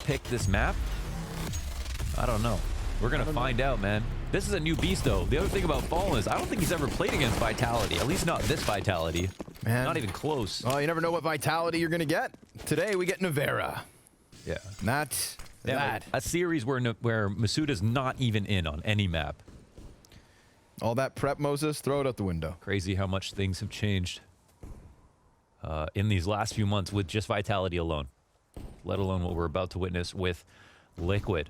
pick this map? I don't know. We're going to find out, man. This is a new beast, though. The other thing about Fallen is I don't think he's ever played against Vitality. At least not this Vitality. Man. Not even close. Well, you never know what Vitality you're going to get. Today, we get Nevera. Yeah. That's that. A series where Masuda's not even in on any map. All that prep, Moses, throw it out the window. Crazy how much things have changed in these last few months with just Vitality alone, let alone what we're about to witness with Liquid.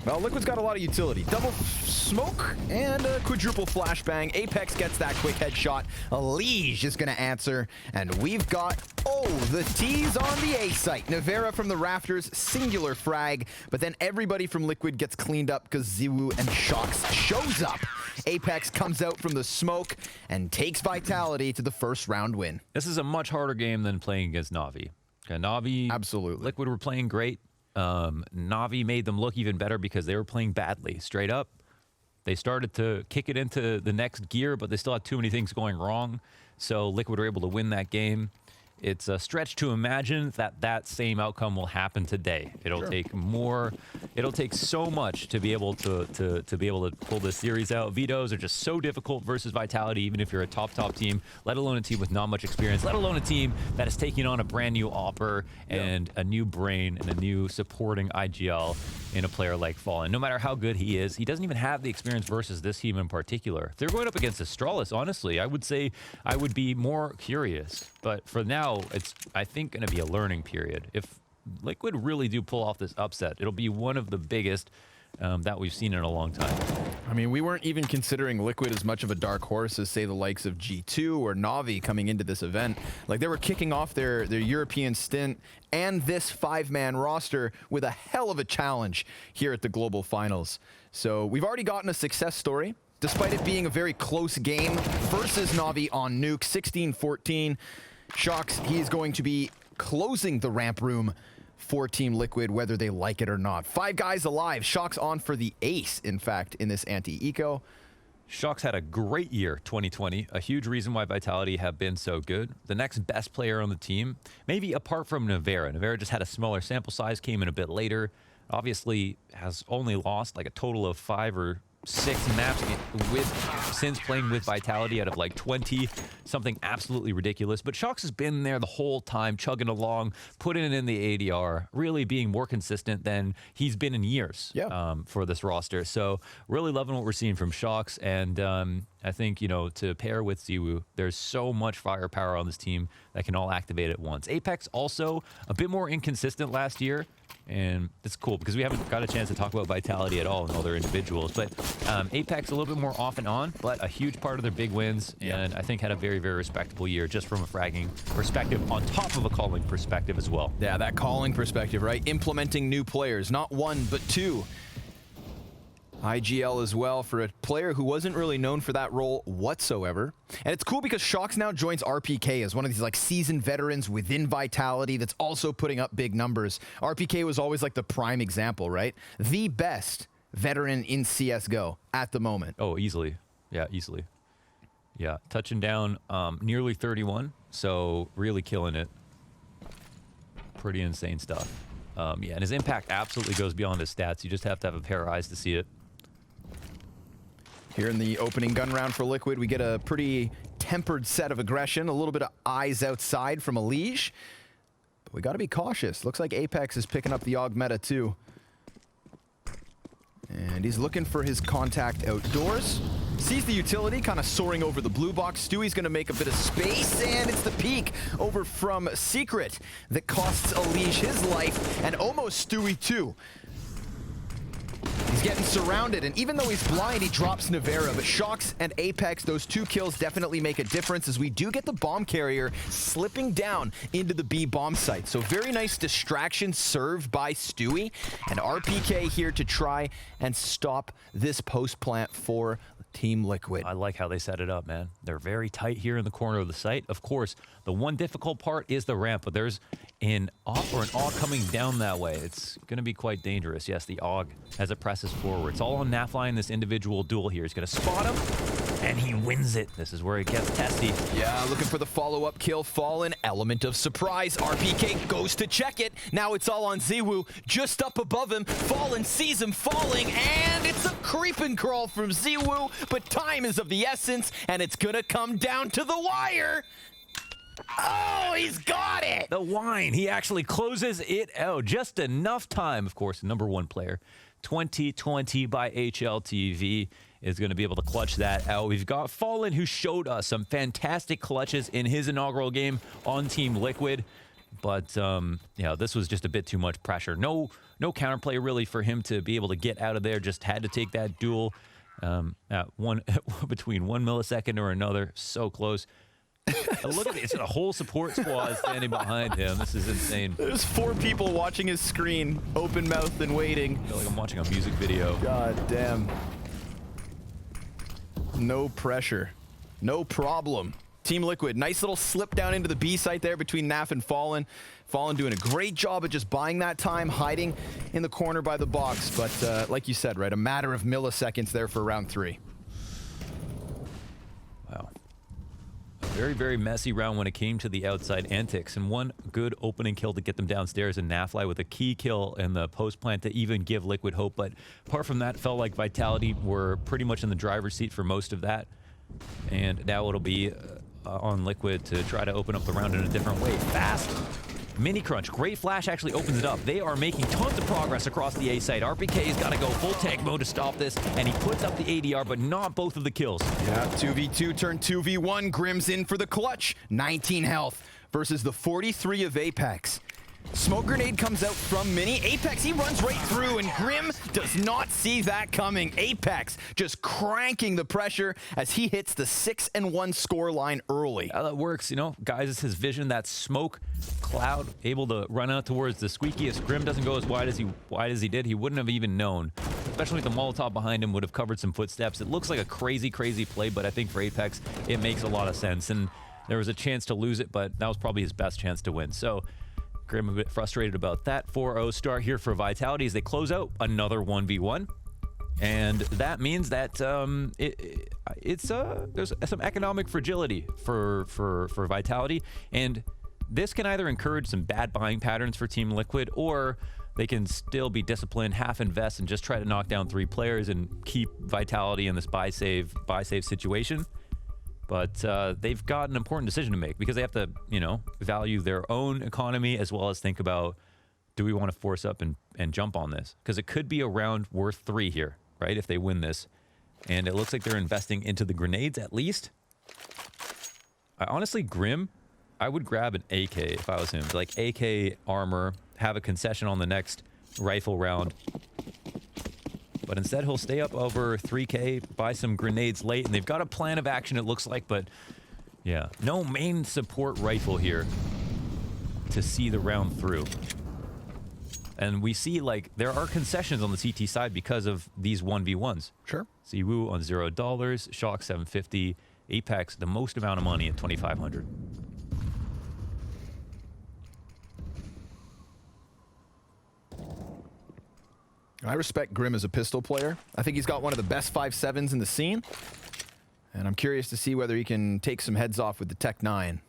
Well, Liquid's got a lot of utility. Double smoke and a quadruple flashbang. Apex gets that quick headshot. Liege is going to answer. And we've got, the T's on the A site. Nevera from the rafters, singular frag. But then everybody from Liquid gets cleaned up because Ziwu and Shox shows up. Apex comes out from the smoke and takes Vitality to the first round win. This is a much harder game than playing against Na'Vi. Okay, Na'Vi, absolutely. Liquid were playing great. Na'Vi made them look even better because they were playing badly, straight up. They started to kick it into the next gear, but they still had too many things going wrong. So Liquid were able to win that game. It's a stretch to imagine that same outcome will happen today. It'll take more. It'll take so much to be able to pull this series out. Vetoes are just so difficult versus Vitality, even if you're a top team, let alone a team with not much experience, let alone a team that is taking on a brand new Opper and a new brain and a new supporting IGL in a player like Fallen. No matter how good he is, he doesn't even have the experience versus this team in particular. If they're going up against Astralis, honestly, I would say I would be more curious. But for now, it's, I think, going to be a learning period. If Liquid really do pull off this upset, it'll be one of the biggest that we've seen in a long time. I mean, we weren't even considering Liquid as much of a dark horse as, say, the likes of G2 or Na'Vi coming into this event. Like, they were kicking off their European stint and this 5-man roster with a hell of a challenge here at the Global Finals. So we've already gotten a success story, despite it being a very close game versus Na'Vi on Nuke, 16-14. Shox, he's going to be closing the ramp room for Team Liquid, whether they like it or not. 5 guys alive. Shox on for the ace, in fact, in this anti-eco. Shox had a great year, 2020. A huge reason why Vitality have been so good. The next best player on the team, maybe apart from Nevera. Nevera just had a smaller sample size, came in a bit later. Obviously has only lost like a total of 5 or 6 maps since playing with Vitality out of like 20, something absolutely ridiculous. But Shox has been there the whole time, chugging along, putting it in the ADR, really being more consistent than he's been in years for this roster. So really loving what we're seeing from Shox. And I think, you know, to pair with Ziwu, there's so much firepower on this team that can all activate at once. Apex also a bit more inconsistent last year. And it's cool because we haven't got a chance to talk about Vitality at all and all their individuals. But Apex a little bit more off and on, but a huge part of their big wins. And I think had a very, very respectable year just from a fragging perspective on top of a calling perspective as well. Yeah, that calling perspective, right? Implementing new players, not 1, but 2. IGL as well for a player who wasn't really known for that role whatsoever. And it's cool because Shox now joins RPK as one of these like seasoned veterans within Vitality that's also putting up big numbers. RPK was always like the prime example, right? The best veteran in CSGO at the moment. Oh, easily. Yeah, easily. Yeah, touching down nearly 31, so really killing it. Pretty insane stuff. Yeah, and his impact absolutely goes beyond his stats. You just have to have a pair of eyes to see it. Here in the opening gun round for Liquid, we get a pretty tempered set of aggression, a little bit of eyes outside from a Liege. But we got to be cautious. Looks like Apex is picking up the AUG meta too. And he's looking for his contact outdoors. Sees the utility kind of soaring over the blue box. Stewie's going to make a bit of space, and it's the peek over from Secret that costs a Liege his life, and almost Stewie too. He's getting surrounded, and even though he's blind, he drops Nevera. But Shox and Apex, those 2 kills definitely make a difference as we do get the bomb carrier slipping down into the B bomb site. So very nice distraction served by Stewie, and RPK here to try and stop this post plant for Team Liquid. I like how they set it up, man. They're very tight here in the corner of the site. Of course, the one difficult part is the ramp, but there's an AUG or an AUG coming down that way. It's going to be quite dangerous. Yes, the AUG as it presses forward. It's all on Nafly in this individual duel here. He's going to spot him, and he wins it. This is where it gets testy. Yeah, looking for the follow-up kill. Fallen, element of surprise. RPK goes to check it. Now it's all on Ziwu, just up above him. Fallen sees him falling, and it's a creep and crawl from Ziwu, but time is of the essence, and it's gonna come down to the wire. Oh, he's got it! The wine. He actually closes it out. Just enough time. Of course, number one player. 2020 by HLTV is going to be able to clutch that out. We've got Fallen, who showed us some fantastic clutches in his inaugural game on Team Liquid. But, yeah, this was just a bit too much pressure. No counterplay, really, for him to be able to get out of there. Just had to take that duel at between 1 millisecond or another. So close. Look at it. It's a whole support squad standing behind him. This is insane. There's 4 people watching his screen, open-mouthed and waiting. I feel like I'm watching a music video. God damn. No pressure. No problem. Team Liquid, nice little slip down into the B site there between Naf and Fallen. Fallen doing a great job of just buying that time, hiding in the corner by the box. But like you said, right, a matter of milliseconds there for round 3. Wow. Very, very messy round when it came to the outside antics, and one good opening kill to get them downstairs, and Nafly with a key kill in the post plant to even give Liquid hope. But apart from that, felt like Vitality were pretty much in the driver's seat for most of that, and now it'll be on Liquid to try to open up the round in a different way. Fast mini crunch, great flash, actually opens it up. They are making tons of progress across the A site. RPK's got to go full tank mode to stop this, and he puts up the ADR, but not both of the kills. Yeah, 2v2 turned 2v1. Grim's in for the clutch. 19 health versus the 43 of Apex. Smoke grenade comes out from Mini. Apex, he runs right through, and Grim does not see that coming. Apex just cranking the pressure as he hits the 6-1 score line early. How that works, you know, guys, it's his vision, that smoke cloud able to run out towards the squeaky. If Grim doesn't go as wide as he did, he wouldn't have even known. Especially with the Molotov behind him, would have covered some footsteps. It looks like a crazy, crazy play, but I think for Apex, it makes a lot of sense. And there was a chance to lose it, but that was probably his best chance to win. So Grim a bit frustrated about that. 4-0 start here for Vitality as they close out another 1v1. And that means that there's some economic fragility for Vitality. And this can either encourage some bad buying patterns for Team Liquid, or they can still be disciplined, half invest, and just try to knock down 3 players and keep Vitality in this buy save situation. But they've got an important decision to make, because they have to, you know, value their own economy as well as think about, do we want to force up and jump on this? Because it could be a round worth 3 here, right, if they win this. And it looks like they're investing into the grenades at least. Honestly, Grim, I would grab an AK if I was him. Like AK armor, have a concession on the next rifle round. But instead, he'll stay up over 3K, buy some grenades late, and they've got a plan of action, it looks like, but yeah, no main support rifle here to see the round through. And we see, like, there are concessions on the CT side because of these 1v1s. Sure. Ziwu on $0, Shock 750, Apex the most amount of money at 2,500. I respect Grim as a pistol player. I think he's got one of the best 5.7s in the scene. And I'm curious to see whether he can take some heads off with the Tech 9.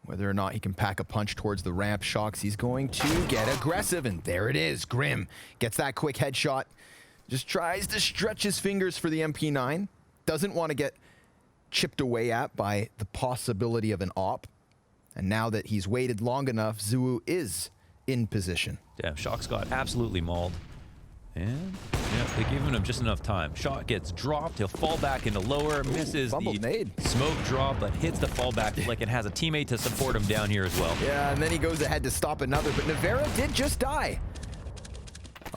Whether or not he can pack a punch towards the ramp. Shocks, he's going to get aggressive, and there it is. Grim gets that quick headshot. Just tries to stretch his fingers for the MP9. Doesn't want to get chipped away at by the possibility of an op. And now that he's waited long enough, Ziwu is in position. Damn, Shock's got absolutely mauled. And yeah, they've given him just enough time. Shot gets dropped. He'll fall back into lower. Misses the nade. Smoke drop, but hits the fallback flick and has a teammate to support him down here as well. Yeah, and then he goes ahead to stop another, but Navera did just die.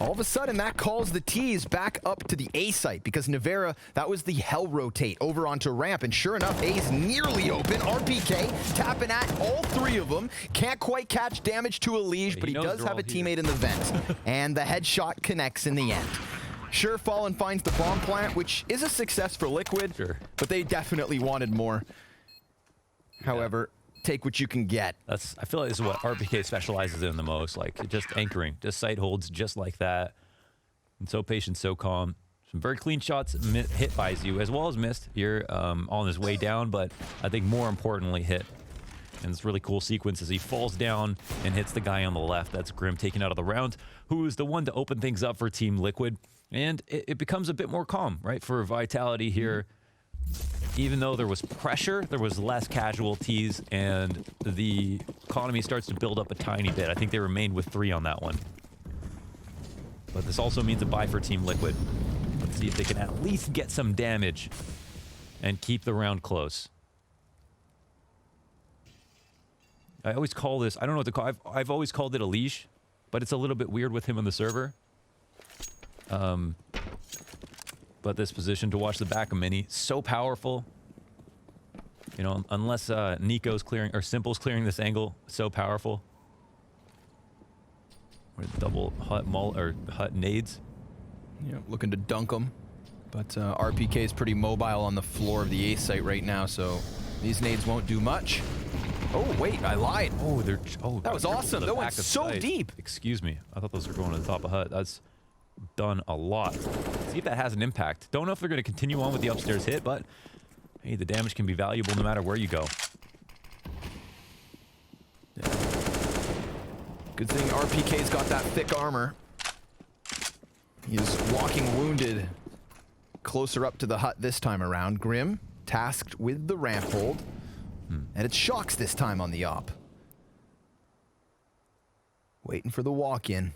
All of a sudden, that calls the T's back up to the A site, because Navera, that was the hell rotate over onto ramp, and sure enough, A's nearly open. RPK tapping at all 3 of them. Can't quite catch damage to a Liege, but he does have a teammate in the vent. And the headshot connects in the end. Sure, Fallen finds the bomb plant, which is a success for Liquid, but they definitely wanted more. However, take what you can get. I feel like this is what RPK specializes in the most, like just anchoring, just sight holds just like that. And so patient, so calm. Some very clean shots hit by Ziwu, as well as missed here on his way down, but I think more importantly hit. And this really cool sequence as he falls down and hits the guy on the left. That's Grim taken out of the round, who is the one to open things up for Team Liquid. And it becomes a bit more calm, right, for Vitality here. Even though there was pressure, there was less casualties, and the economy starts to build up a tiny bit. I think they remained with 3 on that one. But this also means a bye for Team Liquid. Let's see if they can at least get some damage and keep the round close. I always call this, I don't know what to call it. I've always called it a leash, but it's a little bit weird with him on the server. But this position to watch the back of Mini, so powerful. You know, unless Nico's clearing, or Simple's clearing this angle, so powerful. With double hut nades. Yeah, looking to dunk them. But RPK is pretty mobile on the floor of the A site right now, so these nades won't do much. Oh, wait, I lied. Oh, that was awesome. That went so deep. Excuse me. I thought those were going to the top of hut. That's done a lot. See if that has an impact. Don't know if they're going to continue on with the upstairs hit, but hey, the damage can be valuable no matter where you go. Yeah. Good thing RPK's got that thick armor. He's walking wounded closer up to the hut this time around. Grim tasked with the ramp hold. And it's Shocks this time on the op. Waiting for the walk-in.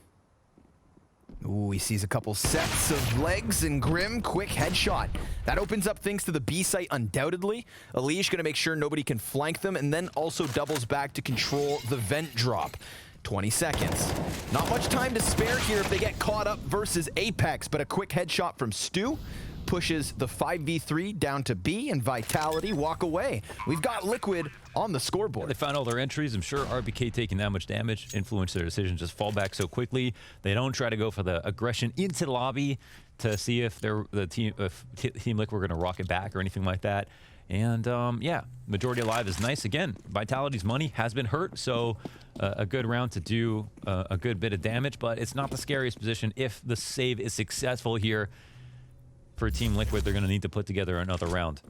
Ooh, he sees a couple sets of legs, and Grim, quick headshot. That opens up things to the B site undoubtedly. Alish gonna make sure nobody can flank them, and then also doubles back to control the vent drop. 20 seconds. Not much time to spare here if they get caught up versus Apex, but a quick headshot from Stu pushes the 5v3 down to B, and Vitality walk away. We've got Liquid on the scoreboard. They found all their entries. I'm sure RBK taking that much damage influenced their decision, just fall back so quickly. They don't try to go for the aggression into the lobby to see if Team Liquid were going to rock it back or anything like that. And yeah, majority alive is nice. Again, Vitality's money has been hurt, so a good round to do a good bit of damage, but it's not the scariest position. If the save is successful here for Team Liquid, they're going to need to put together another round.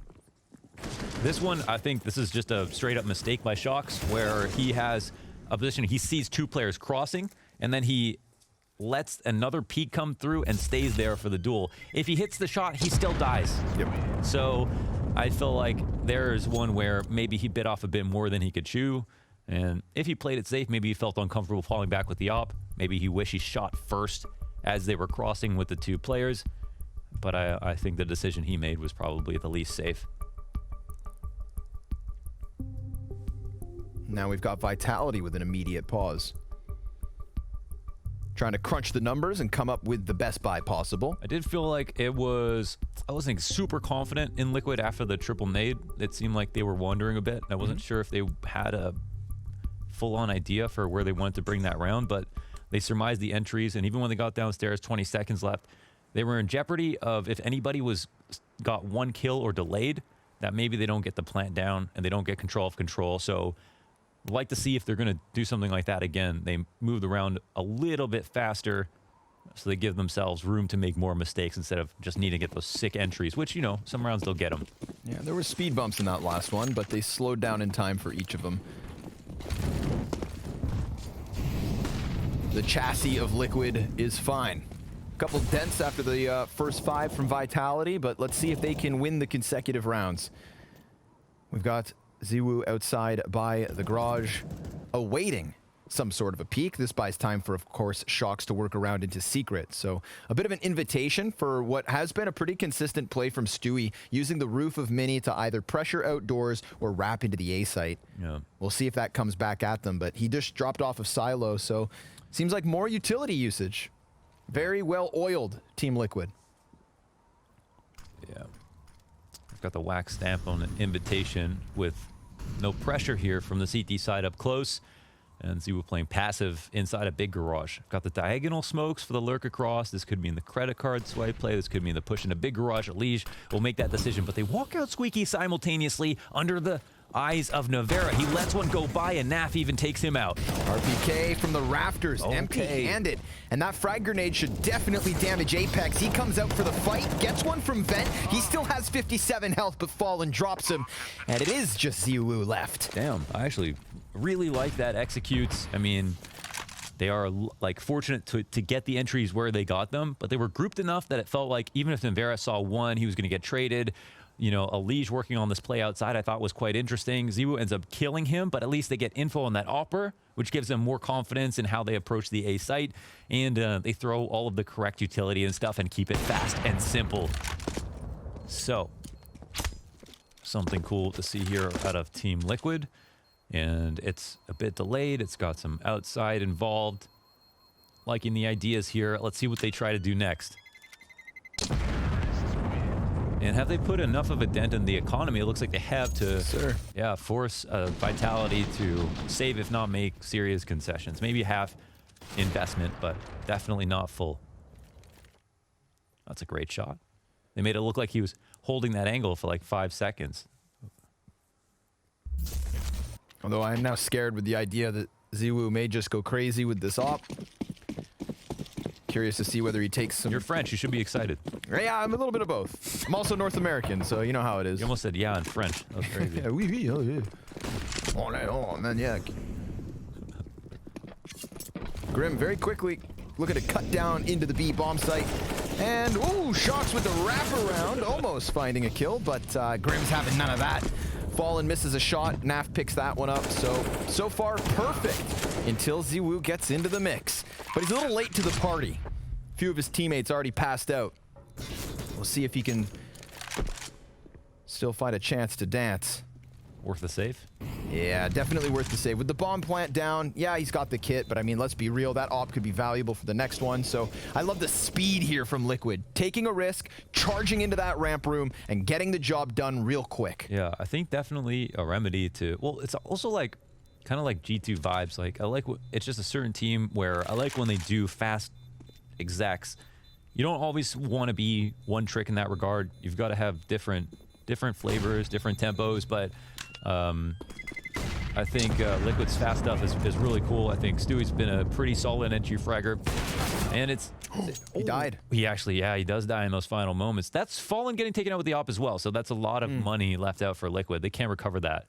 This one, I think this is just a straight up mistake by Shocks, where he has a position, he sees 2 players crossing, and then he lets another peek come through and stays there for the duel. If he hits the shot, he still dies. Yep. So I feel like there's one where maybe he bit off a bit more than he could chew, and if he played it safe, maybe he felt uncomfortable falling back with the op. Maybe he wished he shot first as they were crossing with the 2 players. But I think the decision he made was probably the least safe. Now we've got Vitality with an immediate pause. Trying to crunch the numbers and come up with the best buy possible. I did feel like I wasn't super confident in Liquid after the triple nade. It seemed like they were wandering a bit. I wasn't sure if they had a full-on idea for where they wanted to bring that round, but they surmised the entries, and even when they got downstairs, 20 seconds left, they were in jeopardy of, if anybody got 1 kill or delayed, that maybe they don't get the plant down and they don't get control of control. So I'd like to see if they're going to do something like that again. They move the round a little bit faster, so they give themselves room to make more mistakes instead of just needing to get those sick entries, which, you know, some rounds they'll get them. Yeah, there were speed bumps in that last one, but they slowed down in time for each of them. The chassis of Liquid is fine. Couple dents after the first 5 from Vitality, but let's see if they can win the consecutive rounds. We've got Ziwu outside by the garage, awaiting some sort of a peek. This buys time for, of course, Shocks to work around into Secret. So a bit of an invitation for what has been a pretty consistent play from Stewie, using the roof of Mini to either pressure outdoors or wrap into the A site. Yeah. We'll see if that comes back at them, but he just dropped off of Silo, so seems like more utility usage. Very well oiled, Team Liquid. Yeah. I've got the wax stamp on an invitation with no pressure here from the CT side up close. And Ziwu playing passive inside a big garage. Got the diagonal smokes for the lurk across. This could mean the credit card swipe play. This could mean the push in a big garage. Alish will make that decision, but they walk out squeaky simultaneously under the eyes of Navera. He lets one go by, and Naf even takes him out. RPK from the rafters, empty-handed. And that frag grenade should definitely damage Apex. He comes out for the fight, gets one from Vent. He still has 57 health, but Fallen drops him. And it is just Ziwu left. Damn, I actually really like that executes. I mean, they are like fortunate to get the entries where they got them, but they were grouped enough that it felt like even if Navera saw one, he was going to get traded. You know, a Liege working on this play outside I thought was quite interesting. Ziwu ends up killing him, but at least they get info on that Opper, which gives them more confidence in how they approach the A site, and they throw all of the correct utility and stuff and keep it fast and simple. So, something cool to see here out of Team Liquid, and it's a bit delayed. It's got some outside involved. Liking the ideas here. Let's see what they try to do next. And have they put enough of a dent in the economy? It looks like they have to, yeah, force Vitality to save, if not make serious concessions. Maybe half investment, but definitely not full. That's a great shot. They made it look like he was holding that angle for like 5 seconds. Although I'm now scared with the idea that Ziwu may just go crazy with this op. Curious to see whether he takes some... You're French, you should be excited. Yeah, I'm a little bit of both. I'm also North American, so you know how it is. You almost said yeah in French. That was crazy. Yeah, oui, oui, oh, yeah. Oh, man, yeah. Grim very quickly looking to cut down into the B bomb site. And, ooh, Shocks with the wraparound, almost finding a kill, but Grim's having none of that. Fallen misses a shot, Naf picks that one up, so far perfect until Ziwu gets into the mix. But he's a little late to the party. A few of his teammates already passed out. We'll see if he can still find a chance to dance. Worth the save? Yeah, definitely worth the save. With the bomb plant down, yeah, he's got the kit, but I mean, let's be real, that op could be valuable for the next one. So I love the speed here from Liquid. Taking a risk, charging into that ramp room, and getting the job done real quick. Yeah, I think definitely a remedy to, well, it's also like, kind of like G2 vibes. Like, I like, it's just a certain team where I like when they do fast execs. You don't always want to be one trick in that regard. You've got to have different flavors, different tempos, but I think Liquid's fast stuff is really cool. I think Stewie's been a pretty solid entry fragger, and it's... He died. He actually, yeah, he does die in those final moments. That's Fallen getting taken out with the op as well, so that's a lot of money left out for Liquid. They can't recover that.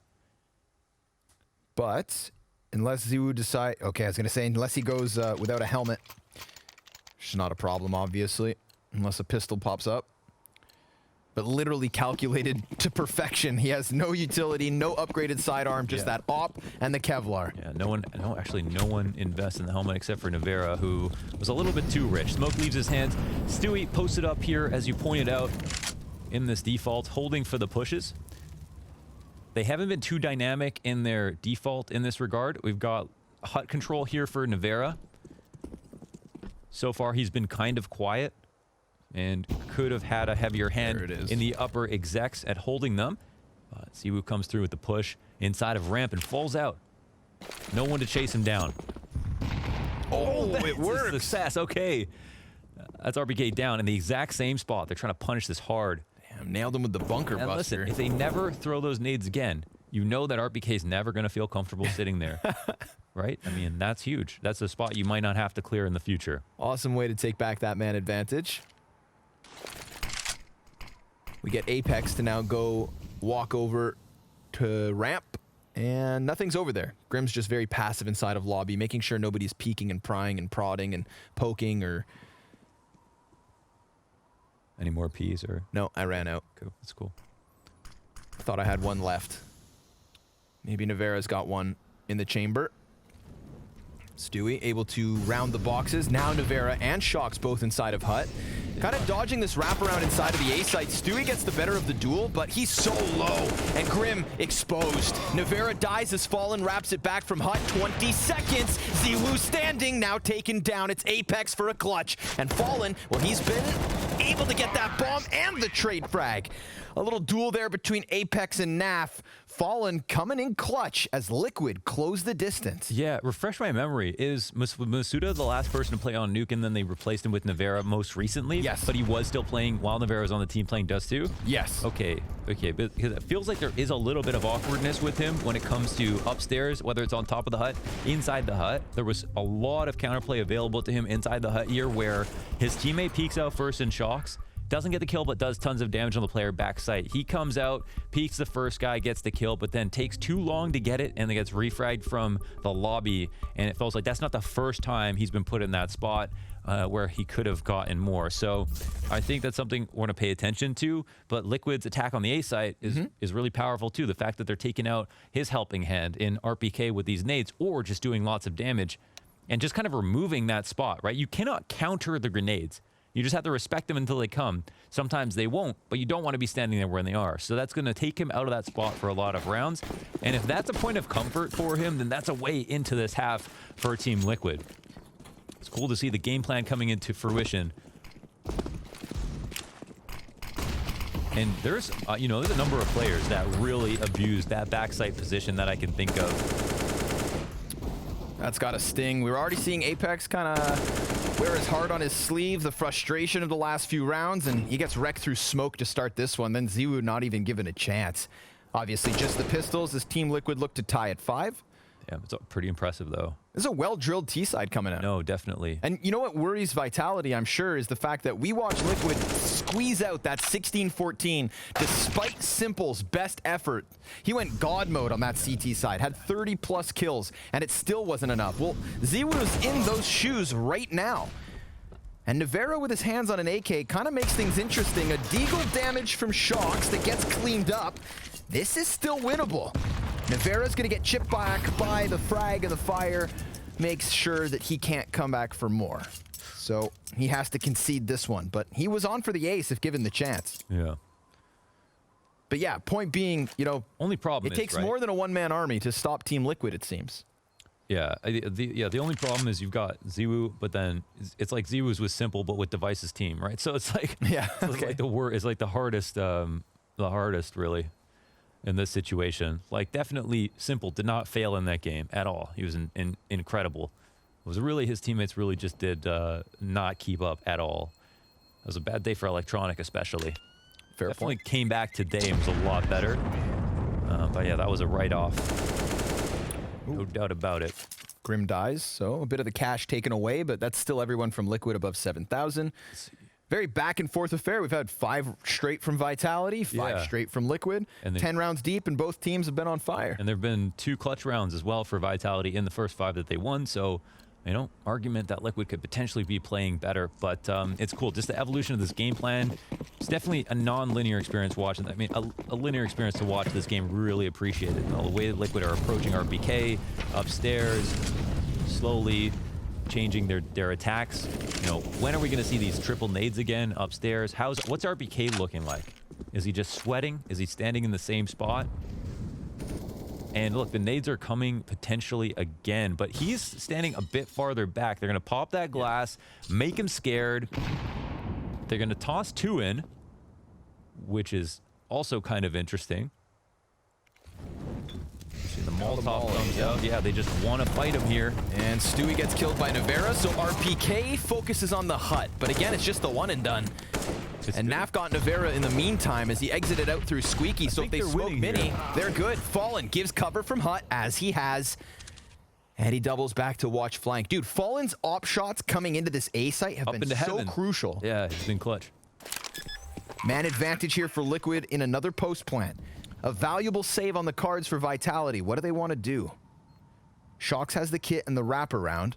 But unless Ziwu decide... Okay, I was going to say, unless he goes without a helmet, which is not a problem, obviously, unless a pistol pops up. But literally calculated to perfection. He has no utility, no upgraded sidearm, just that op and the Kevlar. Yeah, no one invests in the helmet except for Navera, who was a little bit too rich. Smoke leaves his hands. Stewie posted up here, as you pointed out, in this default, holding for the pushes. They haven't been too dynamic in their default in this regard. We've got hut control here for Navera. So far, he's been kind of quiet and could have had a heavier hand in the upper execs at holding them. Ziwu comes through with the push inside of ramp and falls out. No one to chase him down. Oh, it works. Success, okay. That's RPK down in the exact same spot. They're trying to punish this hard. Damn, nailed him with the bunker and buster. Listen, if they never throw those nades again, you know that RPK's never going to feel comfortable sitting there. Right? I mean, that's huge. That's a spot you might not have to clear in the future. Awesome way to take back that man advantage. We get Apex to now go walk over to ramp, and nothing's over there. Grim's just very passive inside of lobby, making sure nobody's peeking and prying and prodding and poking or... Any more Ps or... No, I ran out. Cool. That's cool. Thought I had one left. Maybe Navera's got one in the chamber. Stewie able to round the boxes. Now Navera and Shocks both inside of hut. Kind of dodging this wraparound inside of the A site. Stewie gets the better of the duel, but he's so low. And Grim exposed. Navera dies as Fallen wraps it back from hut. 20 seconds. Ziwu standing, now taken down. It's Apex for a clutch. And Fallen, well, he's been able to get that bomb and the trade frag. A little duel there between Apex and Naf. Fallen coming in clutch as Liquid close the distance. Yeah, refresh my memory. Is Masuda the last person to play on Nuke, and then they replaced him with Navera most recently? Yes. But he was still playing while Navera was on the team playing Dust 2? Yes. Okay, but because it feels like there is a little bit of awkwardness with him when it comes to upstairs, whether it's on top of the hut, inside the hut. There was a lot of counterplay available to him inside the hut here where his teammate peeks out first and shocks. Doesn't get the kill, but does tons of damage on the player back site. He comes out, peeks the first guy, gets the kill, but then takes too long to get it, and then gets refragged from the lobby. And it feels like that's not the first time he's been put in that spot where he could have gotten more. So I think that's something we're going to pay attention to. But Liquid's attack on the A site is really powerful too. The fact that they're taking out his helping hand in RPK with these nades, or just doing lots of damage and just kind of removing that spot, right? You cannot counter the grenades. You just have to respect them until they come. Sometimes they won't, but you don't want to be standing there when they are. So that's going to take him out of that spot for a lot of rounds. And if that's a point of comfort for him, then that's a way into this half for Team Liquid. It's cool to see the game plan coming into fruition. And there's, there's a number of players that really abuse that backside position that I can think of. That's got a sting. We were already seeing Apex kind of wear his heart on his sleeve, the frustration of the last few rounds, and he gets wrecked through smoke to start this one. Then Ziwu not even given a chance. Obviously, just the pistols as Team Liquid look to tie at 5. Yeah, it's pretty impressive, though. This is a well-drilled T-side coming out. No, definitely. And you know what worries Vitality, I'm sure, is the fact that we watch Liquid squeeze out that 16-14 despite Simple's best effort. He went God mode on that CT side, had 30-plus kills, and it still wasn't enough. Well, Ziwu's in those shoes right now. And Navera with his hands on an AK kind of makes things interesting. A deagle damage from Shocks that gets cleaned up. This is still winnable. Navera's going to get chipped back by the frag and the fire. Makes sure that he can't come back for more. So he has to concede this one. But he was on for the ace if given the chance. Yeah. But yeah, point being, only problem it takes more than a one-man army to stop Team Liquid, it seems. Yeah, the only problem is you've got Ziwu, but then it's like Ziwu's with Simple, but with Device's team, right? So it's like, yeah, it's like the hardest really in this situation. Like, definitely Simple did not fail in that game at all. He was incredible. It was really his teammates really just did not keep up at all. It was a bad day for Electronic, especially. Fair Definitely point. came back today and was a lot better. But yeah, that was a write-off. No doubt about it. Grim dies, so a bit of the cash taken away, but that's still everyone from Liquid above 7,000. Very back and forth affair. We've had 5 straight from Vitality, 5 straight from Liquid, and 10 rounds deep, and both teams have been on fire. And there have been 2 clutch rounds as well for Vitality in the first 5 that they won, so argument that Liquid could potentially be playing better, but it's cool. Just the evolution of this game plan. It's definitely a non-linear experience watching. I mean, a linear experience to watch this game. Really appreciate it. The way that Liquid are approaching RPK upstairs, slowly changing their attacks. When are we going to see these triple nades again upstairs? What's RPK looking like? Is he just sweating? Is he standing in the same spot? And look, the nades are coming potentially again, but he's standing a bit farther back. They're going to pop that glass, make him scared. They're going to toss 2 in, which is also kind of interesting. See the Molotov comes out. Yeah, they just want to fight him here. And Stewie gets killed by Navera, so RPK focuses on the hut. But again, it's just the one and done. And Naf got Navera in the meantime as he exited out through Squeaky, so if they smoke Mini, they're good. Fallen gives cover from hut, as he has. And he doubles back to watch flank. Dude, Fallen's op shots coming into this A site have been so crucial. Yeah, he's been clutch. Man advantage here for Liquid in another post plant. A valuable save on the cards for Vitality. What do they want to do? Shocks has the kit and the wraparound.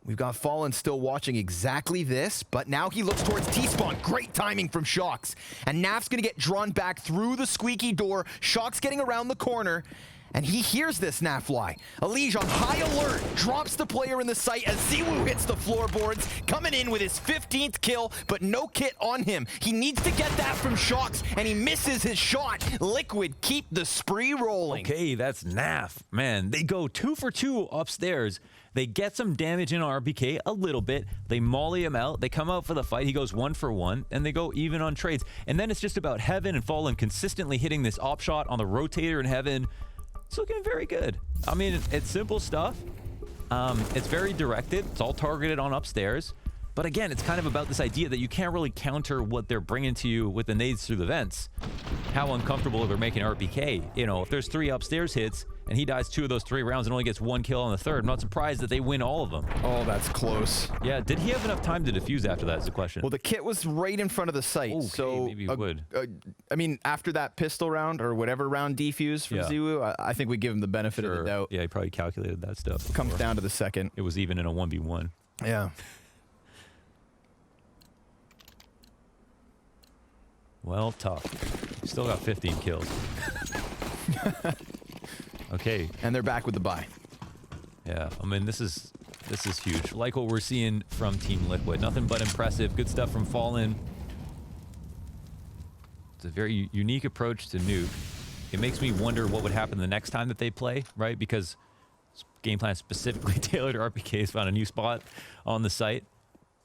We've got Fallen still watching exactly this, but now he looks towards T-Spawn. Great timing from Shocks. And Naf's going to get drawn back through the squeaky door. Shocks getting around the corner. And he hears this Nafly. Elige on high alert, drops the player in the sight as ZywOo hits the floorboards, coming in with his 15th kill, but no kit on him. He needs to get that from Shox, and he misses his shot. Liquid keep the spree rolling. Okay, that's Naf. Man, they go 2 for 2 upstairs. They get some damage in RBK a little bit. They molly him out. They come out for the fight. He goes 1 for 1, and they go even on trades. And then it's just about Heaven and Fallen consistently hitting this op shot on the rotator in Heaven. It's looking very good. I mean, it's simple stuff. It's very directed. It's all targeted on upstairs. But again, it's kind of about this idea that you can't really counter what they're bringing to you with the nades through the vents. How uncomfortable they're making RPK. You know, if there's 3 upstairs hits and he dies 2 of those 3 rounds and only gets 1 kill on the 3rd, I'm not surprised that they win all of them. Oh, that's close. Yeah, did he have enough time to defuse after that is the question. Well, the kit was right in front of the site, Okay, so maybe he would. I mean, after that pistol round or whatever round defuse from ZywOo, I think we give him the benefit of the doubt. Yeah, he probably calculated that stuff. Comes down to the second. It was even in a 1v1. Yeah. Well, tough. Still got 15 kills. Okay. And they're back with the buy. Yeah, I mean, this is huge. Like what we're seeing from Team Liquid. Nothing but impressive. Good stuff from Fallen. It's a very unique approach to Nuke. It makes me wonder what would happen the next time that they play, right? Because game plan specifically tailored to RPK has found a new spot on the site.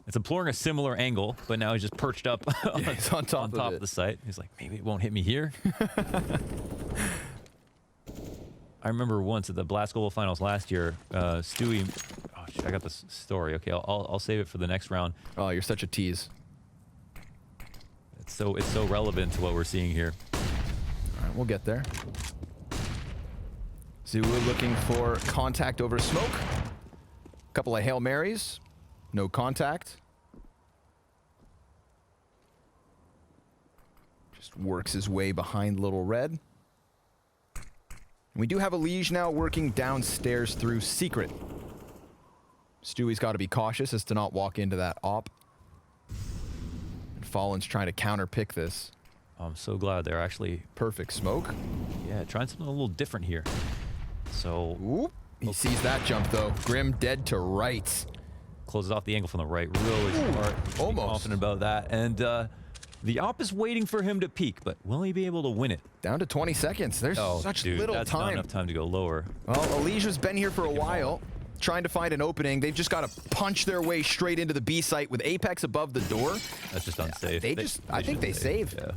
It's employing a similar angle, but now he's just perched up he's on top of the site. He's like, maybe it won't hit me here. I remember once at the Blast Global Finals last year, Stewie. Oh shit! I got this story. Okay, I'll save it for the next round. Oh, you're such a tease. It's so relevant to what we're seeing here. All right, we'll get there. ZywOo looking for contact over smoke. Couple of Hail Marys. No contact. Just works his way behind Little Red. We do have Elige now working downstairs through Secret. Stewie's got to be cautious as to not walk into that op. And Fallen's trying to counterpick this. I'm so glad they're actually... Perfect smoke. Yeah, trying something a little different here. So... Oop. He sees that jump, though. Grim dead to rights. Closes off the angle from the right. Really smart. Almost. Confident about that. And the op is waiting for him to peak, but will he be able to win it? Down to 20 seconds. There's such little that's time. Not enough time to go lower. Well, Elige's been here for a while, trying to find an opening. They've just got to punch their way straight into the B site with Apex above the door. That's just unsafe. I think they save. Yeah.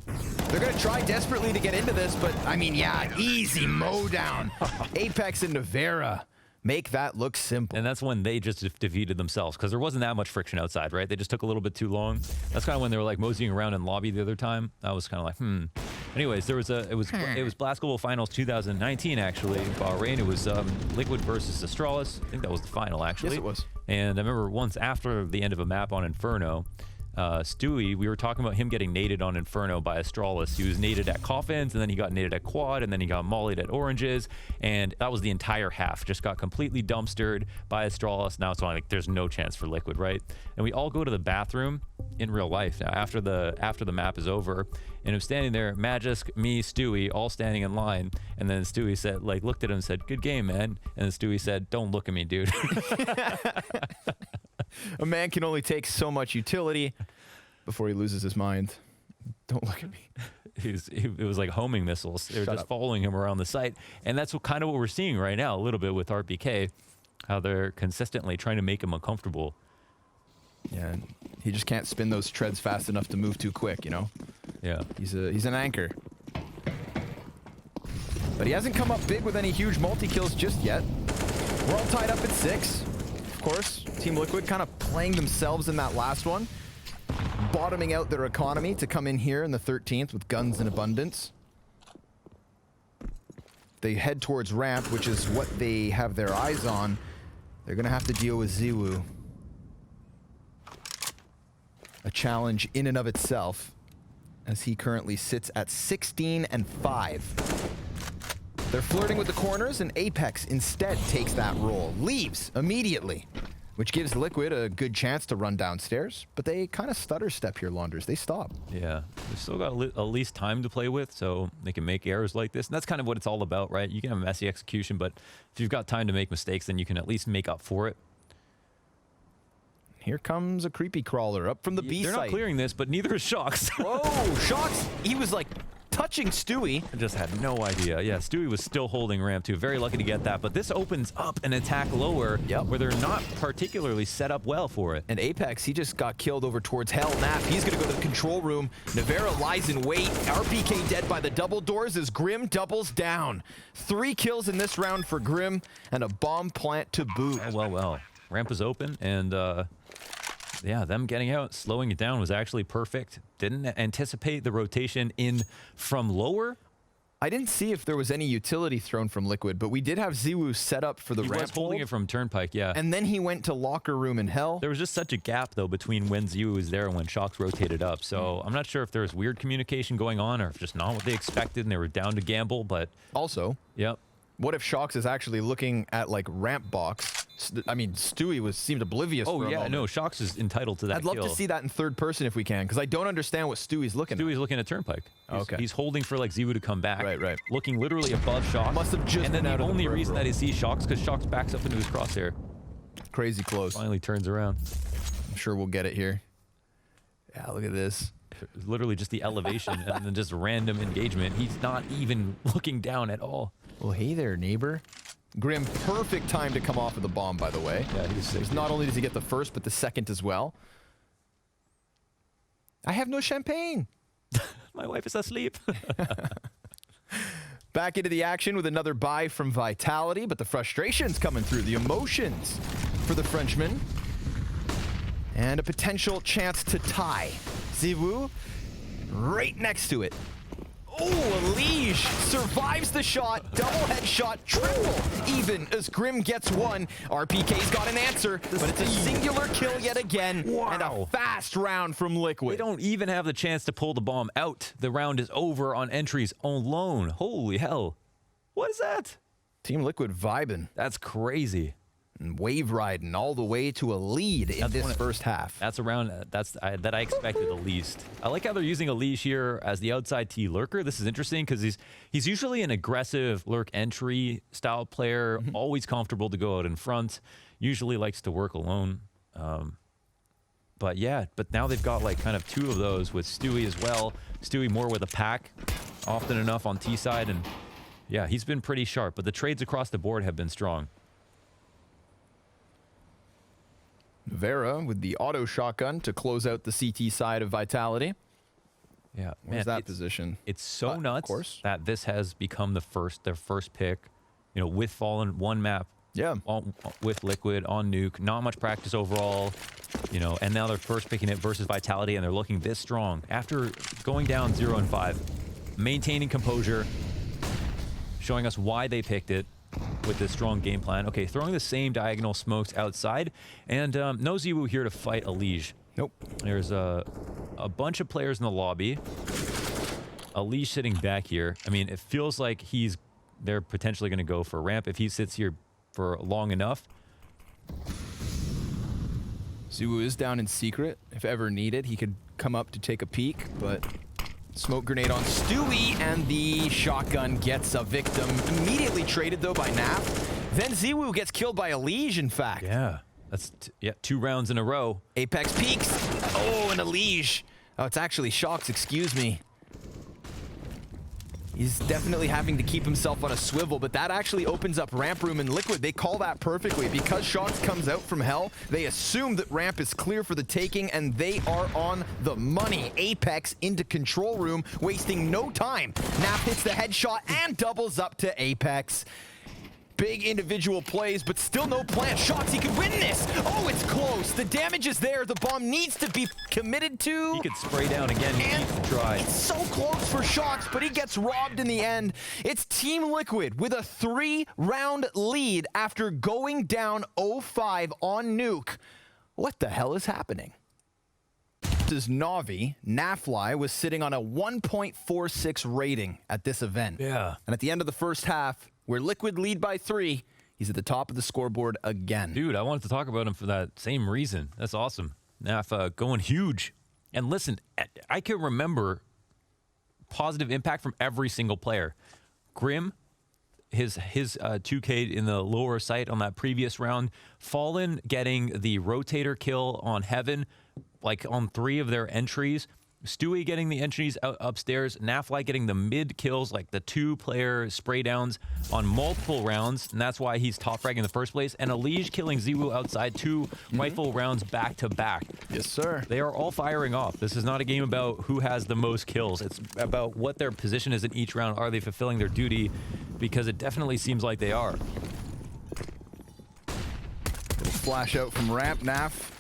They're going to try desperately to get into this, but I mean, yeah, easy mow down. Apex and Navera make that look simple. And that's when they just defeated themselves, because there wasn't that much friction outside, right? They just took a little bit too long. That's kind of when they were like moseying around in lobby the other time. I was kind of like, Anyways, there was it was Blast Global Finals 2019 actually in Bahrain. It was Liquid versus Astralis. I think that was the final actually. Yes, it was. And I remember once after the end of a map on Inferno, Stewie, we were talking about him getting naded on Inferno by Astralis. He was naded at Coffins, and then he got naded at Quad, and then he got mollied at Oranges, and that was the entire half. Just got completely dumpstered by Astralis. Now it's like there's no chance for Liquid, right? And we all go to the bathroom in real life now after the map is over, and I'm standing there, Magisk, me, Stewie, all standing in line, and then Stewie said, like, looked at him and said, "Good game, man." And then Stewie said, "Don't look at me, dude." A man can only take so much utility before he loses his mind. Don't look at me. It was like homing missiles. They were just following him around the site. And that's kind of what we're seeing right now, a little bit with RPK, how they're consistently trying to make him uncomfortable. Yeah, he just can't spin those treads fast enough to move too quick, you know? Yeah. He's an anchor. But he hasn't come up big with any huge multi-kills just yet. We're all tied up at 6. Of course, Team Liquid kind of playing themselves in that last one, bottoming out their economy to come in here in the 13th with guns in abundance. They head towards ramp, which is what they have their eyes on. They're going to have to deal with ZywOo. A challenge in and of itself, as he currently sits at 16-5. They're flirting with the corners, and Apex instead takes that role. Leaves immediately. which gives Liquid a good chance to run downstairs, but they kind of stutter step here, Launders. They stop. Yeah, they've still got at least time to play with, so they can make errors like this. And that's kind of what it's all about, right? You can have messy execution, but if you've got time to make mistakes, then you can at least make up for it. Here comes a creepy crawler up from the B site. They're not clearing this, but neither is Shox. Whoa, Shox, he was like touching Stewie. I just had no idea. Yeah, Stewie was still holding ramp too. Very lucky to get that, but this opens up an attack lower where they're not particularly set up well for it. And Apex, he just got killed over towards Hell. Nap, he's going to go to the control room. Navera lies in wait. RPK dead by the double doors as Grim doubles down. 3 kills in this round for Grim and a bomb plant to boot. Oh, well. Ramp is open, and yeah, them getting out, slowing it down was actually perfect. Didn't anticipate the rotation in from lower. I didn't see if there was any utility thrown from Liquid, but we did have Ziwu set up for the ramp. He was holding it from Turnpike, yeah. And then he went to locker room in Hell. There was just such a gap, though, between when Ziwu was there and when Shox rotated up. So I'm not sure if there was weird communication going on or if just not what they expected and they were down to gamble, but... Also, what if Shox is actually looking at, like, ramp box? I mean, Stewie seemed oblivious for a moment. No, Shox is entitled to that I'd love kill. to see that in third person if we can, because I don't understand what Stewie's looking at. Stewie's looking at Turnpike. He's holding for, like, Ziwu to come back. Right. Looking literally above Shox. Must have just And then been out the of the only reason peripheral. that he sees Shox, because Shox backs up into his crosshair. Crazy close. Finally turns around. I'm sure we'll get it here. Yeah, look at this. Literally just the elevation and then just random engagement. He's not even looking down at all. Well, hey there, neighbor. Grim, perfect time to come off of the bomb, by the way. Yeah, he's sick. Not only does he get the first, but the second as well. I have no champagne. My wife is asleep. Back into the action with another buy from Vitality, but the frustration's coming through, the emotions for the Frenchman. And a potential chance to tie. Ziwu right next to it. Oh, Elige survives the shot. Double headshot, triple even as Grim gets one. RPK's got an answer, but it's a singular kill yet again. Wow. And a fast round from Liquid. They don't even have the chance to pull the bomb out. The round is over on entries alone. Holy hell. What is that? Team Liquid vibing. That's crazy. And wave riding all the way to a lead in this first half. That's a round that I expected the least. I like how they're using Elige here as the outside T lurker. This is interesting because he's usually an aggressive lurk entry style player, always comfortable to go out in front, usually likes to work alone. But now they've got like kind of 2 of those with Stewie as well. Stewie more with a pack often enough on T side, and yeah, he's been pretty sharp, but the trades across the board have been strong. Vera with the auto shotgun to close out the CT side of Vitality. Yeah, Where's that position? It's so nuts of course. that this has become their first pick, you know, with Fallen, one map. Yeah. With Liquid on Nuke, not much practice overall, you know, and now they're first picking it versus Vitality, and they're looking this strong after going down 0-5, maintaining composure, showing us why they picked it with this strong game plan. Okay, throwing the same diagonal smokes outside, and no Ziwu here to fight Elige. Nope. There's a bunch of players in the lobby. Elige sitting back here. I mean, it feels like they're potentially going to go for ramp if he sits here for long enough. Ziwu is down in secret. If ever needed, he could come up to take a peek, but smoke grenade on Stewie, and the shotgun gets a victim. Immediately traded, though, by Nap. Then Ziwu gets killed by Elige, in fact. Yeah, that's 2 rounds in a row. Apex peeks. Oh, and Elige. Oh, it's actually Shox, excuse me. He's definitely having to keep himself on a swivel, but that actually opens up ramp room, and Liquid, they call that perfectly. Because Shox comes out from Hell, they assume that ramp is clear for the taking, and they are on the money. Apex into control room, wasting no time. Nap hits the headshot and doubles up to Apex. Big individual plays, but still no plan. Shox, he could win this. Oh, it's close. The damage is there. The bomb needs to be committed to. He could spray down again. He needs to try. It's so close for Shox, but he gets robbed in the end. It's Team Liquid with a 3-round lead after going down 0-5 on Nuke. What the hell is happening? This is Navi. Nafly was sitting on a 1.46 rating at this event. Yeah. And at the end of the first half, where Liquid lead by 3, He's at the top of the scoreboard again. Dude, I wanted to talk about him for that same reason. That's awesome. Naf going huge. And listen, I can remember positive impact from every single player. Grim, his 2K in the lower sight on that previous round. Fallen getting the rotator kill on Heaven, like on 3 of their entries. Stewie getting the entries upstairs. Nafly getting the mid kills, like the 2-player spray downs on multiple rounds, and that's why he's top frag in the first place. And Elige killing Ziwu outside 2 rifle rounds back to back. Yes, sir. They are all firing off. This is not a game about who has the most kills. It's about what their position is in each round. Are they fulfilling their duty? Because it definitely seems like they are. Little flash out from ramp. Naf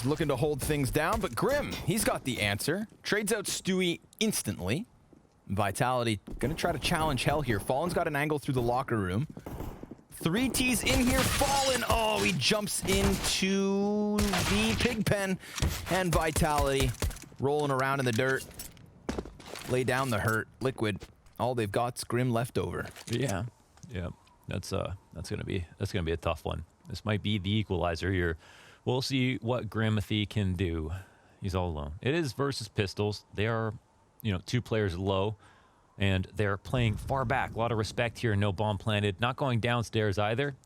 looking to hold things down, but Grim, he's got the answer. Trades out Stewie instantly. Vitality gonna try to challenge Hell here. Fallen's got an angle through the locker room. 3 T's in here. Fallen, oh, he jumps into the pig pen. And Vitality rolling around in the dirt. Lay down the hurt. Liquid, all they've got's Grim left over. Yeah. That's gonna be a tough one. This might be the equalizer here. We'll see what Grimothy can do. He's all alone. It is versus Pistols. They are, 2 players low, and they're playing far back. A lot of respect here. No bomb planted. Not going downstairs either.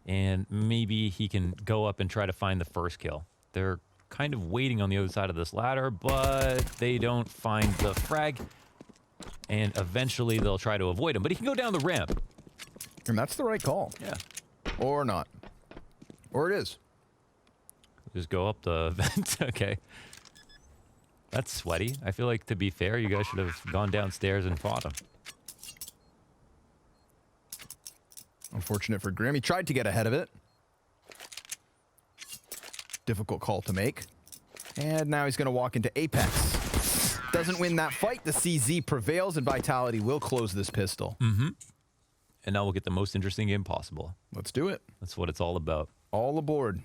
And maybe he can go up and try to find the first kill. They're kind of waiting on the other side of this ladder, but they don't find the frag. And eventually they'll try to avoid him. But he can go down the ramp. And that's the right call. Yeah. Or not. Or it is. Just go up the vent. Okay. That's sweaty. I feel like, to be fair, you guys should have gone downstairs and fought him. Unfortunate for Grim. He tried to get ahead of it. Difficult call to make. And now he's going to walk into Apex. Doesn't win that fight. The CZ prevails, and Vitality will close this pistol. Mm-hmm. And now we'll get the most interesting game possible. Let's do it. That's what it's all about. All aboard.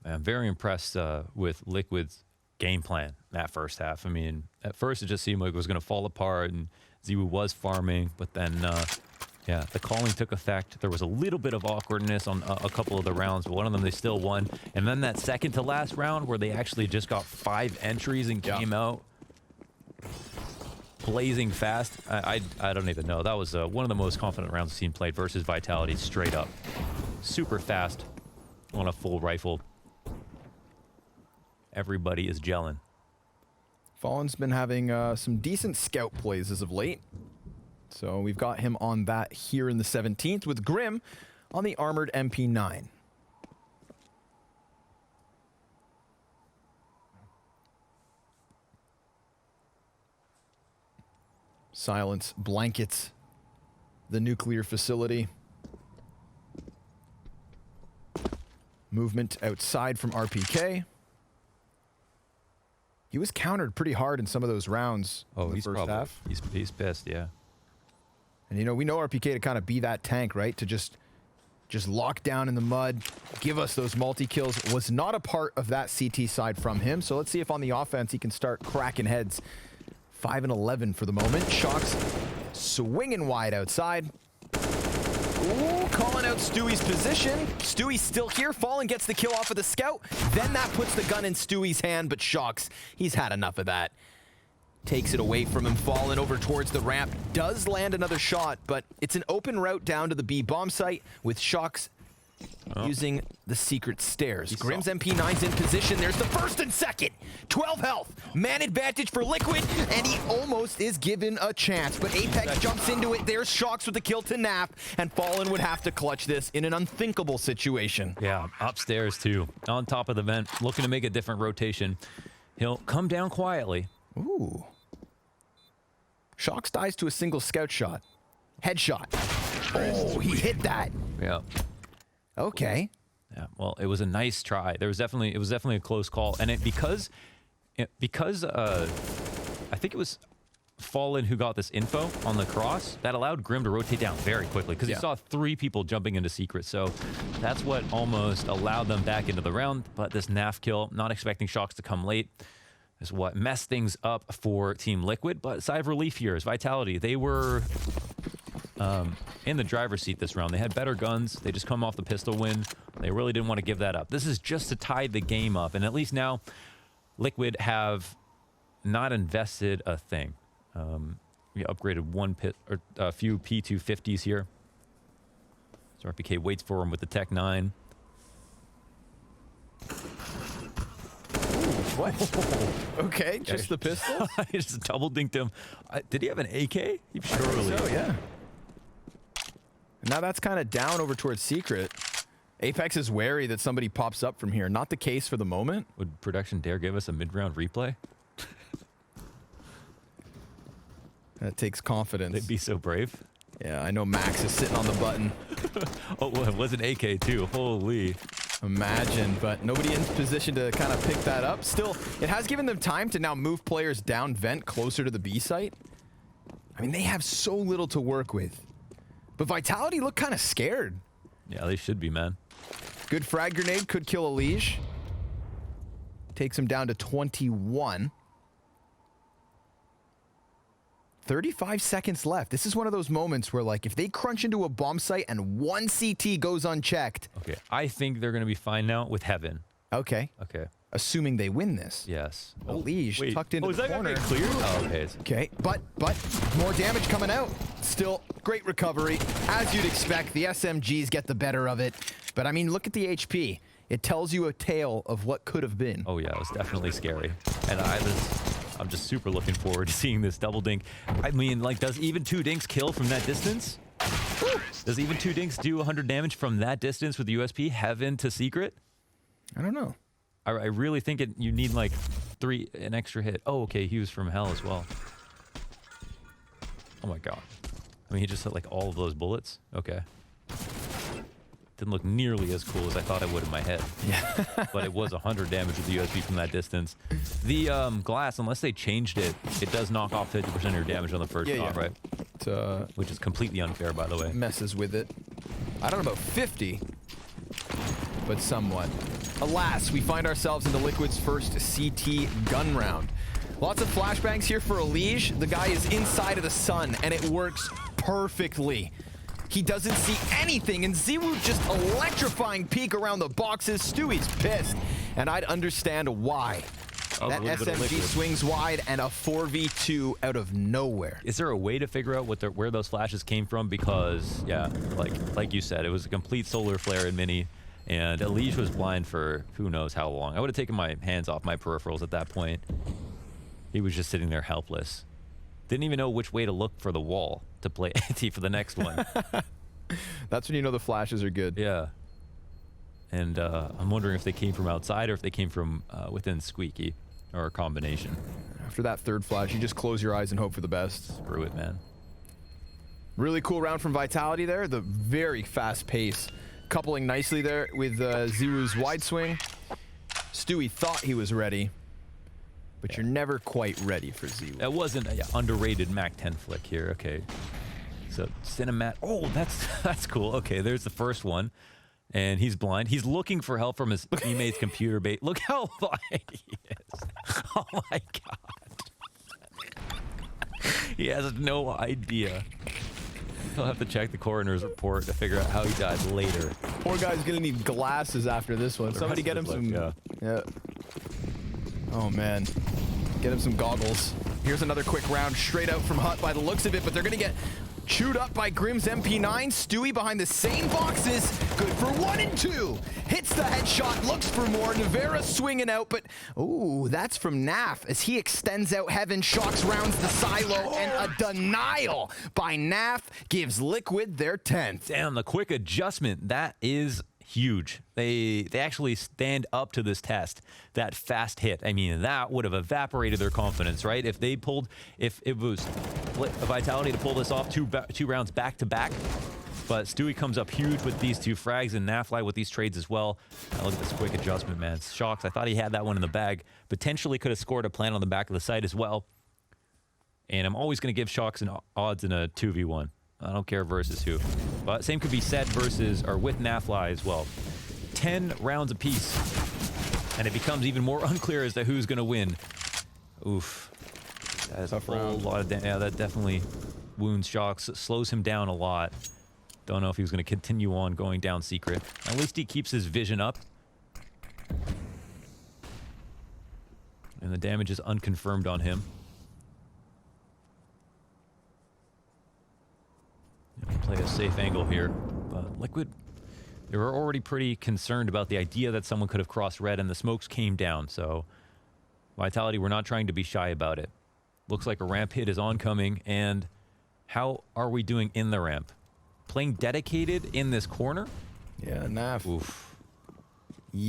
I'm very impressed with Liquid's game plan that first half. I mean, at first it just seemed like it was going to fall apart, and Ziwu was farming, but then, the calling took effect. There was a little bit of awkwardness on a couple of the rounds, but one of them they still won. And then that second to last round where they actually just got 5 entries and came out blazing fast. I don't even know. That was one of the most confident rounds the team played versus Vitality, straight up. Super fast on a full rifle. Everybody is gelling. Fallen's been having some decent scout plays as of late. So we've got him on that here in the 17th with Grim on the armored MP9. Silence blankets the nuclear facility. Movement outside from RPK. He was countered pretty hard in some of those rounds. Oh, in the first half. He's pissed, yeah. And we know RPK to kind of be that tank, right? To just lock down in the mud, give us those multi-kills. Was not a part of that CT side from him. So let's see if on the offense he can start cracking heads. 5 and 11 for the moment. Shocks swinging wide outside. Ooh, calling out Stewie's position. Stewie's still here. Fallen gets the kill off of the scout. Then that puts the gun in Stewie's hand, but Shocks, he's had enough of that. Takes it away from him. Fallen over towards the ramp. Does land another shot, but it's an open route down to the B bomb site with Shocks using the secret stairs. Grim's MP9's in position. There's the first and second. 12 health. Man advantage for Liquid, and he almost is given a chance. But Apex jumps into it. There's Shocks with the kill to Nap, and Fallen would have to clutch this in an unthinkable situation. Yeah, upstairs too. On top of the vent, looking to make a different rotation. He'll come down quietly. Ooh. Shocks dies to a single scout shot. Headshot. Oh, he hit that. Yeah. Okay. Yeah. Well, it was a nice try. It was definitely a close call, and because I think it was Fallen who got this info on the cross that allowed Grim to rotate down very quickly because he saw 3 people jumping into secret. So that's what almost allowed them back into the round. But this NAF kill, not expecting Shocks to come late, is what messed things up for Team Liquid. But sigh of relief here is Vitality. They were in the driver's seat this round. They had better guns. They just come off the pistol win. They really didn't want to give that up. This is just to tie the game up. And at least now, Liquid have not invested a thing. We upgraded a few P250s here. So RPK waits for him with the Tech 9. What? Okay, just the pistol? I just double dinked him. Did he have an AK? He surely. So, yeah. Now that's kind of down over towards Secret. Apex is wary that somebody pops up from here. Not the case for the moment. Would production dare give us a mid-round replay? That takes confidence. They'd be so brave. Yeah, I know Max is sitting on the button. Oh, well, it was an AK too. Holy. Imagine, but nobody in position to kind of pick that up. Still, it has given them time to now move players down vent closer to the B site. I mean, they have so little to work with. But Vitality look kind of scared. Yeah, they should be, man. Good frag grenade could kill Elige. Takes him down to 21. 35 seconds left. This is one of those moments where, like, if they crunch into a bomb site and one CT goes unchecked. Okay, I think they're going to be fine now with Heaven. Okay. Okay. Assuming they win this. Yes. Elige tucked into is the that corner. gonna get cleared? Oh, okay. Okay, but more damage coming out. Still, great recovery. As you'd expect, the SMGs get the better of it. But, I mean, look at the HP. It tells you a tale of what could have been. Oh, yeah, it was definitely scary. And I'm just super looking forward to seeing this double dink. I mean, like, does even 2 dinks kill from that distance? Does even 2 dinks do 100 damage from that distance with the USP? Heaven to Secret? I don't know. I really think you need, like, an extra hit. Oh, okay, he was from hell as well. Oh, my God. I mean, he just hit, like, all of those bullets? Okay. Didn't look nearly as cool as I thought it would in my head. Yeah. But it was 100 damage with the USB from that distance. The glass, unless they changed it, it does knock off 50% of your damage on the first shot, right? Which is completely unfair, by the way. Messes with it. I don't know about 50, but somewhat. Alas, we find ourselves into Liquid's first CT gun round. Lots of flashbangs here for Elige. The guy is inside of the sun, and it works perfectly. He doesn't see anything, and Ziwu just electrifying peek around the boxes. Stewie's pissed, and I'd understand why. Oh, that SMG swings wide, and a 4v2 out of nowhere. Is there a way to figure out where those flashes came from? Because, yeah, like you said, it was a complete solar flare in Mini, and Elige was blind for who knows how long. I would have taken my hands off my peripherals at that point. He was just sitting there helpless. Didn't even know which way to look for the wall to play anti for the next one. That's when you know the flashes are good. Yeah. And I'm wondering if they came from outside or if they came from within Squeaky, or a combination. After that third flash, you just close your eyes and hope for the best. Screw it, man. Really cool round from Vitality there. The very fast pace. Coupling nicely there with Ziru's wide swing. Stewie thought he was ready. But you're never quite ready for Ziwu. That wasn't an underrated MAC-10 flick here. Okay. So, Cinemat. Oh, that's cool. Okay, there's the first one. And he's blind. He's looking for help from his teammate's computer bait. Look how blind he is. Oh, my God. He has no idea. He'll have to check the coroner's report to figure out how he died later. Poor guy's going to need glasses after this one. Somebody get him some... Yeah. Oh, man. Get him some goggles. Here's another quick round straight out from Hut by the looks of it, but they're going to get chewed up by Grimm's MP9. Stewie behind the same boxes. Good for 1 and 2. Hits the headshot, looks for more. Navera swinging out, but ooh, that's from Naf as he extends out Heaven, shocks rounds the silo, and a denial by Naf gives Liquid their 10th. Damn, the quick adjustment. That is huge. They actually stand up to this test. That fast hit. I mean, that would have evaporated their confidence, right? If it was Vitality to pull this off two rounds back to back. But Stewie comes up huge with these 2 frags, and Nafly with these trades as well. Now look at this quick adjustment, man. Shocks. I thought he had that one in the bag. Potentially could have scored a plant on the back of the site as well. And I'm always going to give Shocks an odds in a 2v1. I don't care versus who. But same could be said versus or with Nafly as well. 10 rounds apiece. And it becomes even more unclear as to who's going to win. Oof. That is a whole lot of damage. Yeah, that definitely wounds Shocks, slows him down a lot. Don't know if he was going to continue on going down secret. At least he keeps his vision up. And the damage is unconfirmed on him. Play a safe angle here. But Liquid, they were already pretty concerned about the idea that someone could have crossed red, and the smokes came down. So Vitality, we're not trying to be shy about it. Looks like a ramp hit is oncoming. And how are we doing in the ramp? Playing dedicated in this corner? Yeah, Naf. Oof.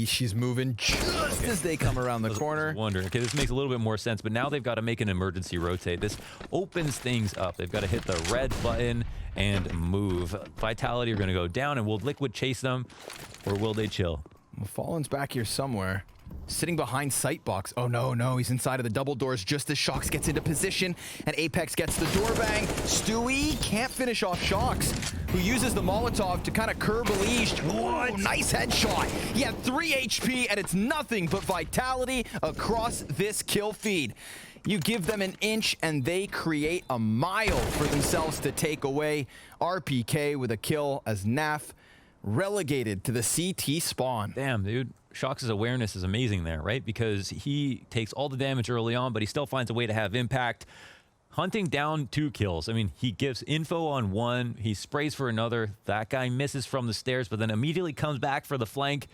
She's moving just as they come around the corner. Wonder. Okay, this makes a little bit more sense, but now they've got to make an emergency rotate. This opens things up. They've got to hit the red button and move. Vitality are going to go down, and will Liquid chase them, or will they chill? Well, Fallen's back here somewhere. Sitting behind sight box. Oh no, he's inside of the double doors just as Shocks gets into position and Apex gets the door bang. Stewie can't finish off Shocks, who uses the Molotov to kind of curb Elige. Oh, nice headshot. He had 3 HP and it's nothing but Vitality across this kill feed. You give them an inch and they create a mile for themselves to take away. RPK with a kill as Naf relegated to the CT spawn. Damn, dude. Shocks' awareness is amazing there, right? Because he takes all the damage early on, but he still finds a way to have impact. Hunting down 2 kills. I mean, he gives info on 1. He sprays for another. That guy misses from the stairs, but then immediately comes back for the flank,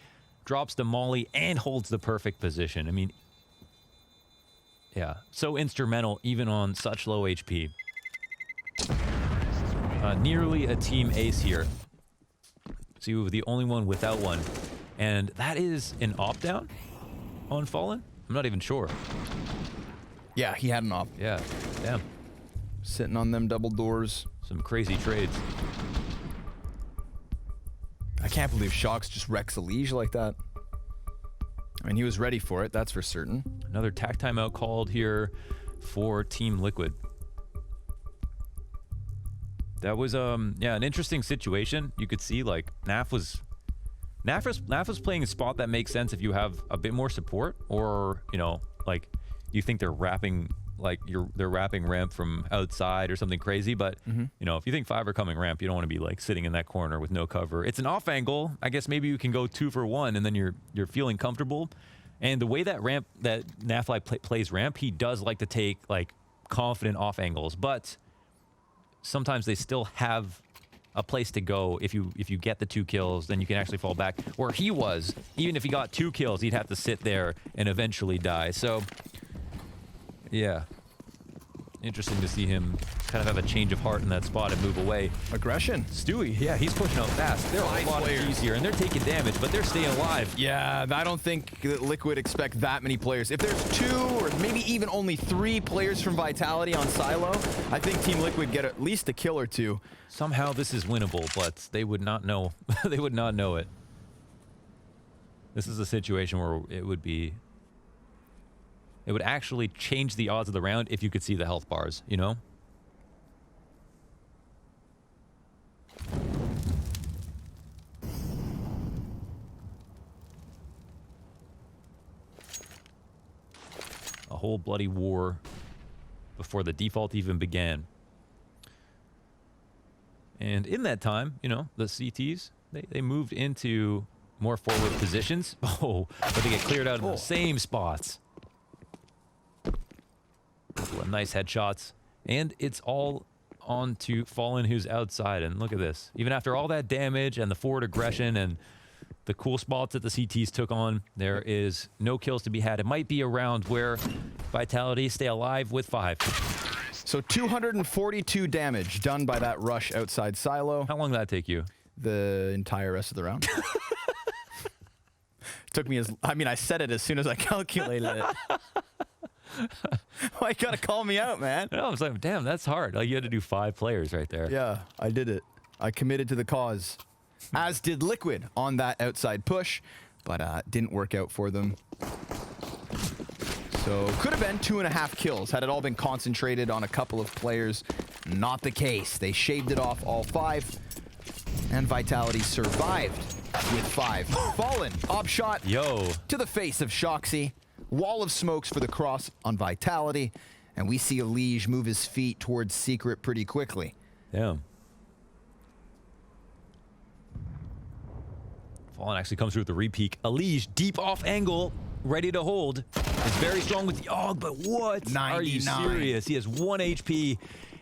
drops the molly, and holds the perfect position. I mean, yeah, so instrumental even on such low HP. Nearly a team ace here. So you were the only one without one. And that is an opt-down on Fallen? I'm not even sure. Yeah, he had an op. Yeah, damn. Sitting on them double doors. Some crazy trades. I can't believe Shocks just wrecks Elige like that. I mean, he was ready for it, that's for certain. Another tack timeout called here for Team Liquid. That was, yeah, an interesting situation. You could see, like, Naf was playing a spot that makes sense if you have a bit more support, or, you know, like, you think they're wrapping, like, they're wrapping ramp from outside or something crazy, but, you know, if you think 5 are coming ramp, you don't want to be, like, sitting in that corner with no cover. It's an off angle. I guess maybe you can go 2 for 1, and then you're feeling comfortable. And the way that Nafly plays ramp, he does like to take, like, confident off angles, but sometimes they still have a place to go. If you get the 2 kills, then you can actually fall back. Where he was, even if he got 2 kills, he'd have to sit there and eventually die. So, yeah. Interesting to see him kind of have a change of heart in that spot and move away. Aggression. Stewie, yeah, he's pushing out fast. There are a lot of G's here, and they're taking damage, but they're staying alive. Yeah, I don't think that Liquid expect that many players. If there's 2 or maybe even only 3 players from Vitality on Silo, I think Team Liquid get at least a kill or 2. Somehow this is winnable, but they would not know. They would not know it. This is a situation where it would actually change the odds of the round if you could see the health bars, you know? A whole bloody war before the default even began. And in that time, you know, the CTs, they moved into more forward positions. Oh, but they get cleared out in the same spots. Nice headshots. And it's all on to Fallen, who's outside. And look at this. Even after all that damage and the forward aggression and the cool spots that the CTs took on, there is no kills to be had. It might be a round where Vitality stay alive with 5. So 242 damage done by that rush outside Silo. How long did that take you? The entire rest of the round. Took me I said it as soon as I calculated it. Why you gotta call me out, man? No, I was like, damn, that's hard. Like, you had to do 5 players right there. Yeah, I did it. I committed to the cause. As did Liquid on that outside push, but didn't work out for them. So could have been 2.5 kills had it all been concentrated on a couple of players. Not the case. They shaved it off all 5, and Vitality survived with 5. Fallen, op shot Yo. to the face of Shoxy. Wall of smokes for the cross on Vitality, And we see Elige move his feet towards Secret pretty quickly. Yeah. Fallen actually comes through with the repeak. Elige, deep off angle, ready to hold. Is very strong with the AUG, but what? 99. Are you serious? He has 1 HP,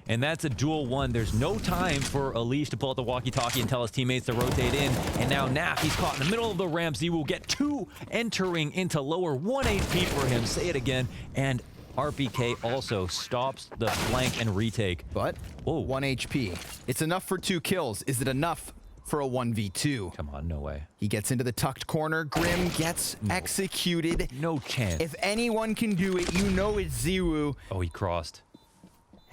and that's a dual 1. There's no time for Elige to pull out the walkie-talkie and tell his teammates to rotate in. And now Naf, he's caught in the middle of the ramp. Z will get 2 entering into lower. 1 HP for him. Say it again. And RPK also stops the flank and retake. But Whoa. 1 HP. It's enough for 2 kills. Is it enough for a 1v2? Come on, no way. He gets into the tucked corner. Grim gets executed. No chance. If anyone can do it, you know it's Ziwu. Oh, he crossed.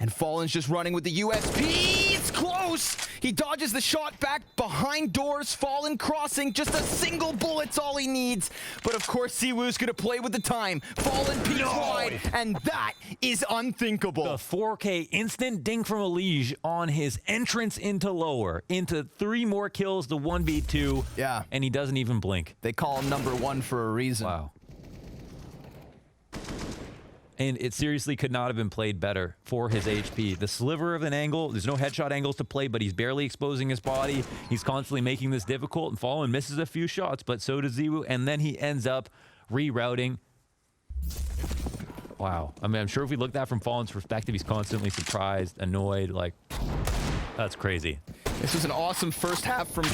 And Fallen's just running with the USP. It's close. He dodges the shot back behind doors. Fallen crossing. Just a single bullet's all he needs. But of course, Ziwu's going to play with the time. Fallen peeks wide. And that is unthinkable. The 4K instant ding from Elige on his entrance into lower. Into 3 more kills, the 1v2. Yeah. And he doesn't even blink. They call him number 1 for a reason. Wow. And it seriously could not have been played better for his HP. The sliver of an angle, there's no headshot angles to play, but he's barely exposing his body. He's constantly making this difficult, and Fallen misses a few shots, but so does Ziwu, and then he ends up rerouting. Wow. I mean, I'm sure if we look at that from Fallen's perspective, he's constantly surprised, annoyed, like, that's crazy. This was an awesome first half from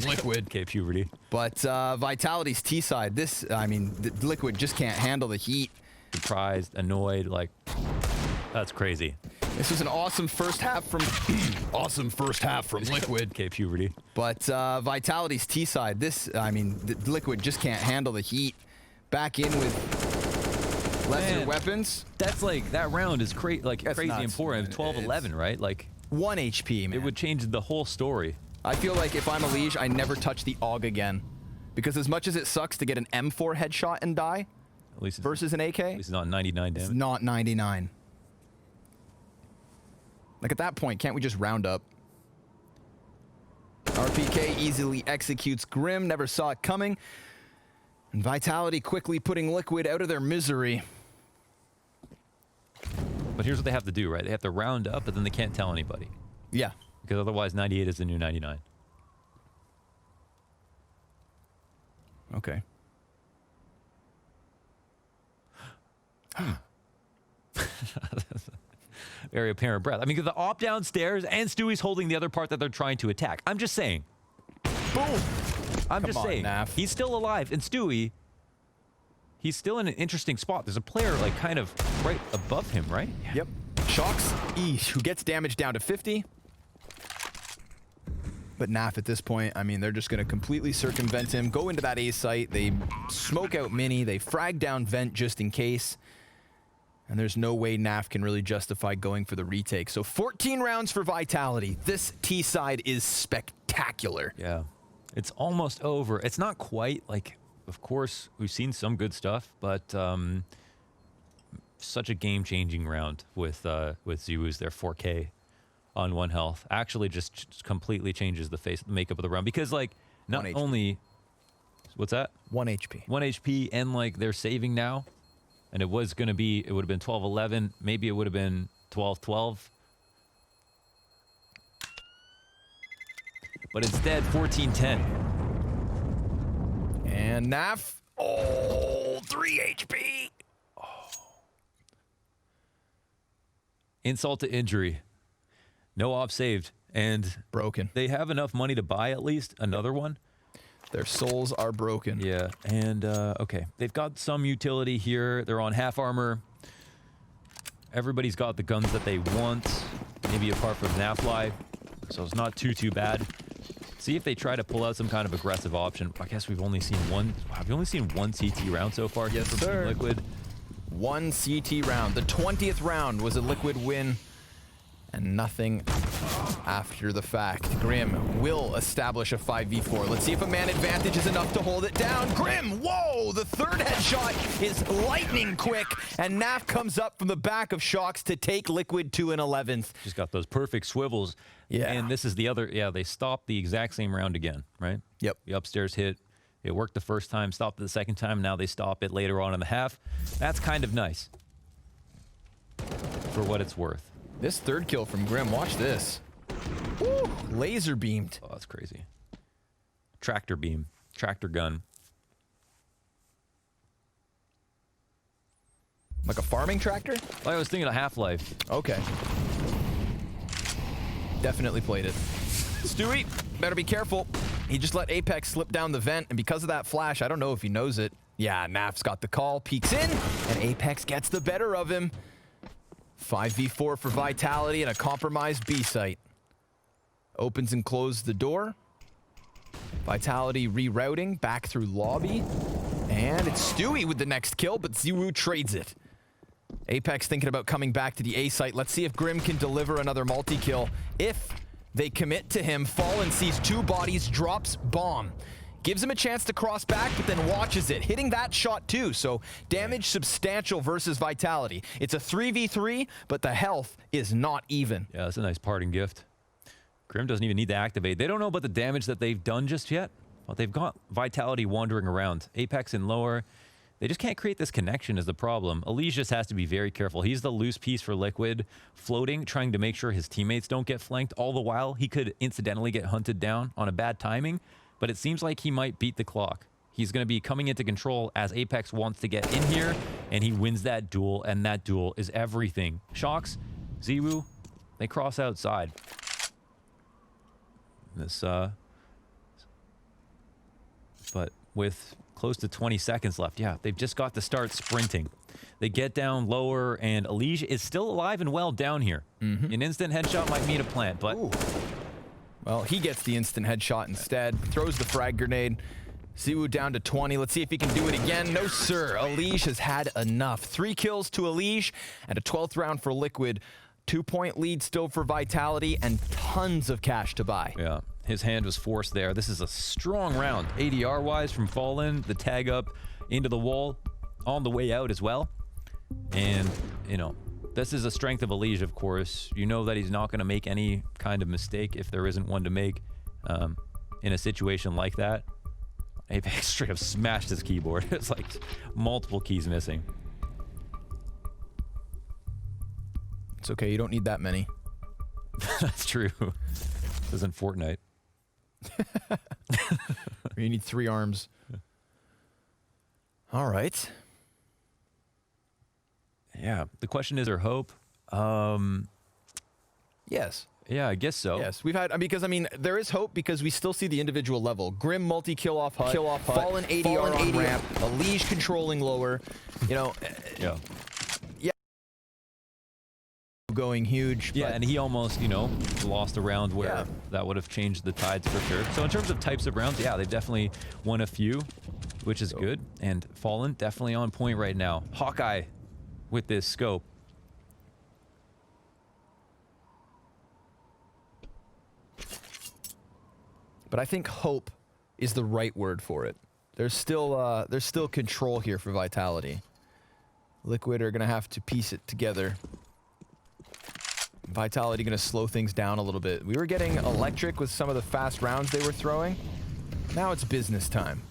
Liquid. Okay, puberty. But Vitality's T side, this, I mean, Liquid just can't handle the heat. Surprised, annoyed, like, that's crazy. This was an awesome first half from Liquid. Okay, puberty. But Vitality's T side, this, I mean, Liquid just can't handle the heat. Back in with lesser weapons. That's like, that round is crazy That's nuts, important. man. 12-11, right? Like, 1 HP, man. it would change the whole story. I feel like if I'm Elige, I never touch the AUG again. Because as much as it sucks to get an M4 headshot and die At least it's, versus an AK, at least it's not 99 it's damage. not 99. Like at that point, can't we just round up? RPK easily executes Grim, never saw it coming. And Vitality quickly putting Liquid out of their misery. But here's what they have to do, right? They have to round up, but then they can't tell anybody. Yeah. Because otherwise 98 is the new 99. Okay. Very apparent breath. I mean, 'cause the op downstairs and Stewie's holding the other part that they're trying to attack. I'm just saying. Boom. I'm Come just on, saying. Naf. He's still alive. And Stewie, he's still in an interesting spot. There's a player like kind of right above him, right? Yep. Shocks, who gets damage down to 50. But Naf at this point, I mean, they're just going to completely circumvent him, go into that A site, they smoke out Mini, they frag down Vent just in case. And there's no way Naf can really justify going for the retake. So 14 rounds for Vitality. This T side is spectacular. Yeah. It's almost over. It's not quite like, of course, we've seen some good stuff, but such a game-changing round with Ziwu's their 4K on 1 health. Actually just completely changes the face, the makeup of the round. Because, like, not 1 HP. only... What's that? 1 HP. 1 HP, and, like, they're saving now. And it was going to be... It would have been 12-11. Maybe it would have been 12-12. But instead, 14-10. And Naf, oh, 3 HP. Insult to injury. No op saved. And Broken. they have enough money to buy at least another one. Their souls are broken. Yeah. And, okay. They've got some utility here. They're on half armor. Everybody's got the guns that they want. Maybe apart from Nafly. So it's not too bad. See if they try to pull out some kind of aggressive option. I guess we've only seen one. Wow, we've only seen 1 CT round so far. Yes, from sir. Team Liquid. 1 CT round. The 20th round was a Liquid win. And nothing after the fact. Grim will establish a 5v4. Let's see if a man advantage is enough to hold it down. Grim, whoa! The 3rd headshot is lightning quick. And Naf comes up from the back of Shocks to take Liquid to an 11th. Just got those perfect swivels. Yeah. And this is the other. Yeah, they stopped the exact same round again, right? Yep. The upstairs hit. It worked the first time, stopped it the second time. Now they stop it later on in the half. That's kind of nice. for what it's worth. This third kill from Grim, watch this. Woo, laser beamed. Oh, that's crazy. Tractor beam, tractor gun. Like a farming tractor? I was thinking of Half-Life. Okay. Definitely played it. Stewie, better be careful. He just let Apex slip down the vent, and because of that flash, I don't know if he knows it. Yeah, Naf's got the call, peeks in, and Apex gets the better of him. 5v4 for Vitality and a compromised B site. Opens and closes the door. Vitality rerouting back through lobby. And it's Stewie with the next kill, but Ziwu trades it. Apex thinking about coming back to the A site. Let's see if Grim can deliver another multi-kill. If they commit to him, Fallen sees two bodies, drops bomb. Gives him a chance to cross back, but then watches it, hitting that shot too. So damage substantial versus Vitality. It's a 3v3, but the health is not even. Yeah, that's a nice parting gift. Grim doesn't even need to activate. They don't know about the damage that they've done just yet, but they've got Vitality wandering around. Apex and lower. They just can't create this connection is the problem. Elise just has to be very careful. He's the loose piece for Liquid, floating, trying to make sure his teammates don't get flanked. All the while, he could incidentally get hunted down on a bad timing, but it seems like he might beat the clock. He's going to be coming into control as Apex wants to get in here, and he wins that duel, and that duel is everything. Shocks, Ziwu, they cross outside. But with close to 20 seconds left, yeah, they've just got to start sprinting. They get down lower, and Elige is still alive and well down here. An instant headshot might mean a plant, but... Ooh. Well, he gets the instant headshot instead. Throws the frag grenade. Ziwu down to 20. Let's see if he can do it again. No, sir. Elige has had enough. 3 kills to Elige and a 12th round for Liquid. 2-point lead still for Vitality and tons of cash to buy. Yeah, his hand was forced there. This is a strong round. ADR-wise from Fallen, the tag up into the wall on the way out as well. And, you know, this is a strength of Elige, of course. You know that he's not going to make any kind of mistake if there isn't one to make in a situation like that. Apex straight up smashed his keyboard. It's like multiple keys missing. It's okay, you don't need that many. That's true. This isn't Fortnite. You need 3 arms. All right. Yeah, the question is, there hope? Yes. Yeah, I guess so. Yes, we've had, because I mean, there is hope because we still see the individual level. Grim multi-kill off hut, Fallen ADR on ramp, Elige controlling lower, you know. Yeah. Going huge. Yeah, and he almost, you know, lost a round where that would have changed the tides for sure. So in terms of types of rounds, yeah, they've definitely won a few, which is good. And Fallen definitely on point right now. Hawkeye with this scope. But I think hope is the right word for it. There's still control here for Vitality. Liquid are gonna have to piece it together. Vitality going to slow things down a little bit. We were getting electric with some of the fast rounds they were throwing. Now it's business time.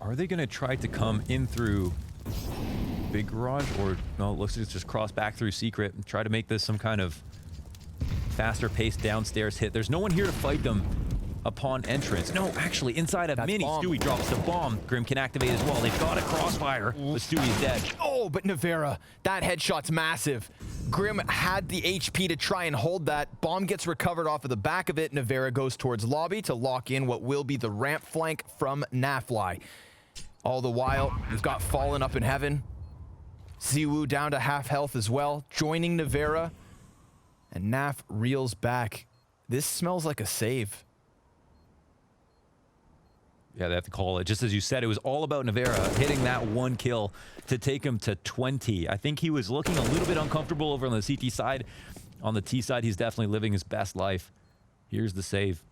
Are they going to try to come in through Big Garage? Or, no, it looks like it's just cross back through Secret and try to make this some kind of faster paced downstairs hit. There's no one here to fight them upon entrance. No, actually, inside of Mini, bomb. Stewie drops the bomb. Grim can activate as well. They've got a crossfire, but Stewie's dead. Oh, but Navera, that headshot's massive. Grim had the HP to try and hold that. Bomb gets recovered off of the back of it. Navera goes towards lobby to lock in what will be the ramp flank from Nafly. All the while, we've got Fallen up in heaven. Ziwu down to half health as well, joining Navera. And Naf reels back. This smells like a save. Yeah, they have to call it. Just as you said, it was all about Navera hitting that 1 kill to take him to 20. I think he was looking a little bit uncomfortable over on the CT side. On the T side, he's definitely living his best life. Here's the save.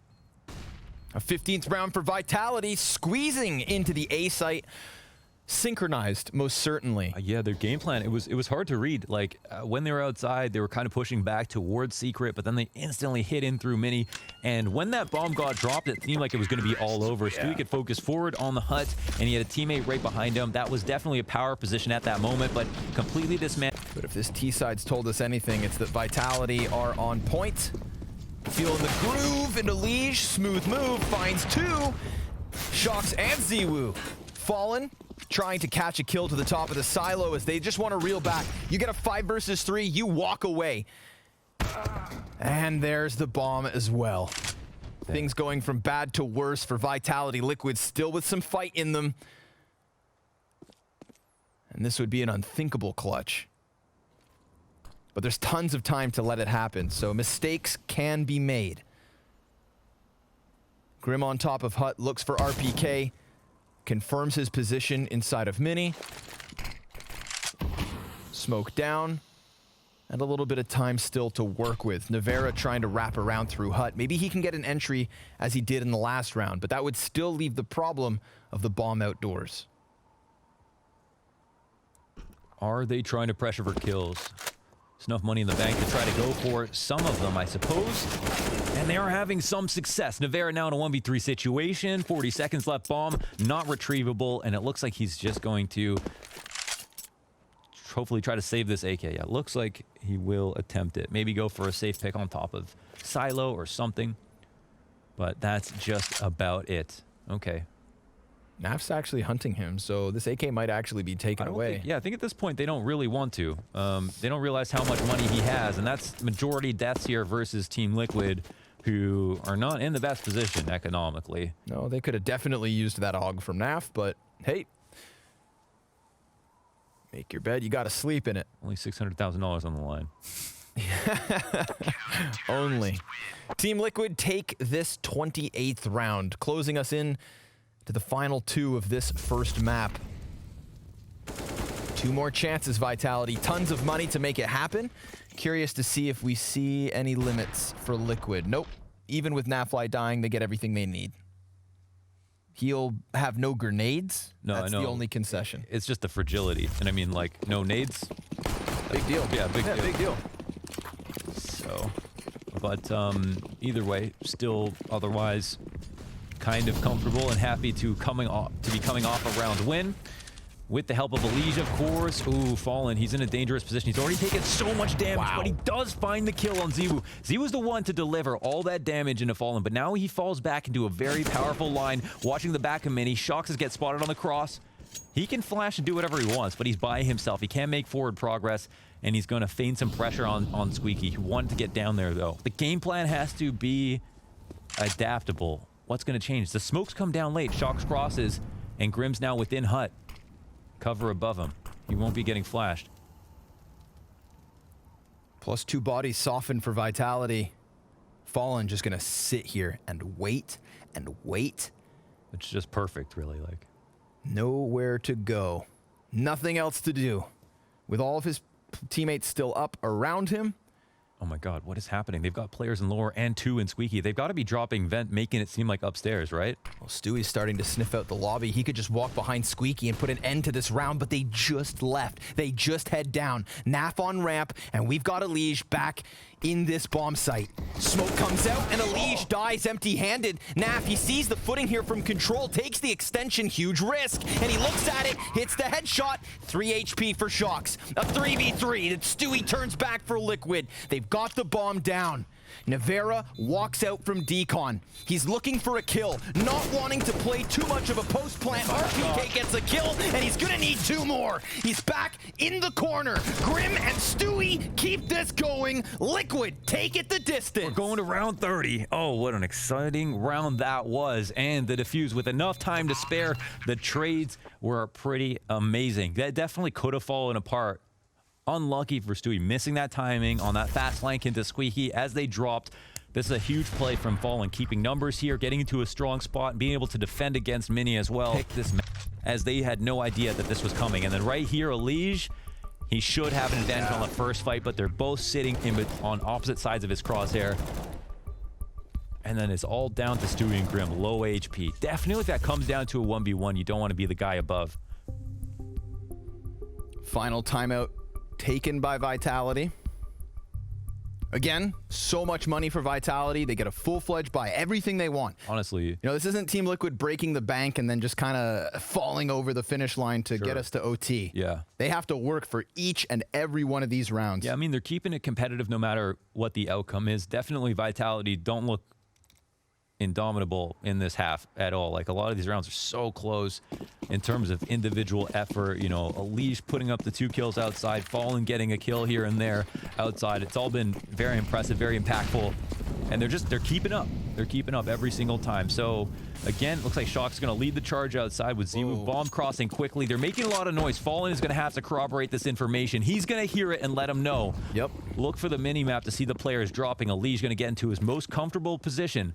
A 15th round for Vitality, squeezing into the A site. Synchronized, most certainly. Yeah, their game plan, it was hard to read. Like, when they were outside, they were kind of pushing back towards Secret, but then they instantly hit in through Mini. And when that bomb got dropped, it seemed like it was going to be all over. Stewie could focus forward on the hut, and he had a teammate right behind him. That was definitely a power position at that moment, but completely dismantled. But if this T-side's told us anything, it's that Vitality are on point. Feeling the groove into Liege. Smooth move. Finds two. Shox and Ziwu. Fallen. Trying to catch a kill to the top of the silo as they just want to reel back. You get a 5 versus 3. You walk away. And there's the bomb as well. Things going from bad to worse for Vitality. Liquid still with some fight in them. And this would be an unthinkable clutch. But there's tons of time to let it happen, so mistakes can be made. Grim on top of Hut looks for RPK. Confirms his position inside of Mini. Smoke down. And a little bit of time still to work with. Nevera trying to wrap around through Hut. Maybe he can get an entry as he did in the last round, but that would still leave the problem of the bomb outdoors. Are they trying to pressure for kills? There's enough money in the bank to try to go for some of them, I suppose. And they are having some success. Nevera now in a 1v3 situation. 40 seconds left. Bomb not retrievable. And it looks like he's just going to hopefully try to save this AK. Yeah, it looks like he will attempt it. Maybe go for a safe pick on top of Silo or something. But that's just about it. Okay. Naf's actually hunting him, so this AK might actually be taken away. I think at this point they don't really want to. They don't realize how much money he has, and that's majority deaths here versus Team Liquid, who are not in the best position economically. No, they could have definitely used that AUG from Naf, but hey. Make your bed, you gotta sleep in it. Only $600,000 on the line. Only. Team Liquid take this 28th round, closing us in to the final 2 of this first map. 2 more chances, Vitality. Tons of money to make it happen. Curious to see if we see any limits for Liquid. Nope. Even with Nafly dying, they get everything they need. He'll have no grenades. No, That's I know. the only concession. It's just the fragility. And I mean, like, no nades. Big deal. Yeah, big deal. Big deal. So, but either way, still otherwise kind of comfortable and happy to be coming off a round win. With the help of Elige, of course. Ooh, Fallen. He's in a dangerous position. He's already taken so much damage, but he does find the kill on Ziwu. Ziwu's the one to deliver all that damage into Fallen, but now he falls back into a very powerful line. Watching the back of Mini. Shox gets spotted on the cross. He can flash and do whatever he wants, but he's by himself. He can't make forward progress, and he's going to feign some pressure on Squeaky, who wanted to get down there, though. The game plan has to be adaptable. What's going to change? The smokes come down late. Shox crosses, and Grim's now within Hut. Cover above him. He won't be getting flashed. Plus 2 bodies softened for Vitality. Fallen just going to sit here and wait and wait. It's just perfect, really. Like, nowhere to go. Nothing else to do. With all of his teammates still up around him. oh my god, what is happening? They've got players in lower and 2 in Squeaky. They've got to be dropping Vent, making it seem like upstairs, right? Well, Stewie's starting to sniff out the lobby. He could just walk behind Squeaky and put an end to this round, but they just left. They just head down. Naf on ramp, and we've got Elige back in this bomb site. Smoke comes out, and Elige dies empty-handed. Naf, he sees the footing here from control, takes the extension, huge risk, and he looks at it, hits the headshot, 3 HP for Shox. A 3v3 that Stewie turns back for Liquid. They've got the bomb down. Nevera walks out from Decon. He's looking for a kill, not wanting to play too much of a post plant. RPK gets a kill, and he's gonna need 2 more. He's back in the corner. Grim and Stewie keep this going. Liquid, take it the distance. We're going to round 30. Oh, what an exciting round that was. And the defuse with enough time to spare. The trades were pretty amazing. That definitely could have fallen apart. Unlucky for Stewie, missing that timing on that fast flank into Squeaky as they dropped. This is a huge play from Fallen, keeping numbers here, getting into a strong spot, and being able to defend against Mini as well. Pick this as they had no idea that this was coming. And then right here, Elige, he should have an advantage on the first fight, but they're both sitting on opposite sides of his crosshair. And then it's all down to Stewie and Grim, low HP. Definitely if that comes down to a 1v1, you don't want to be the guy above. Final timeout taken by Vitality. Again, so much money for Vitality. They get a full-fledged buy, everything they want. Honestly. You know, this isn't Team Liquid breaking the bank and then just kind of falling over the finish line to get us to OT. Yeah. They have to work for each and every one of these rounds. Yeah, I mean, they're keeping it competitive no matter what the outcome is. Definitely Vitality don't look indomitable in this half at all. Like, a lot of these rounds are so close in terms of individual effort. You know, Alish putting up the 2 kills outside, Fallen getting a kill here and there outside. It's all been very impressive, very impactful, and they're keeping up. They're keeping up every single time. So again, looks like Shock's going to lead the charge outside with Ziwu. Bomb crossing quickly. They're making a lot of noise. Fallen is going to have to corroborate this information. He's going to hear it and let him know. Yep. Look for the mini-map to see the players dropping. Alish going to get into his most comfortable position,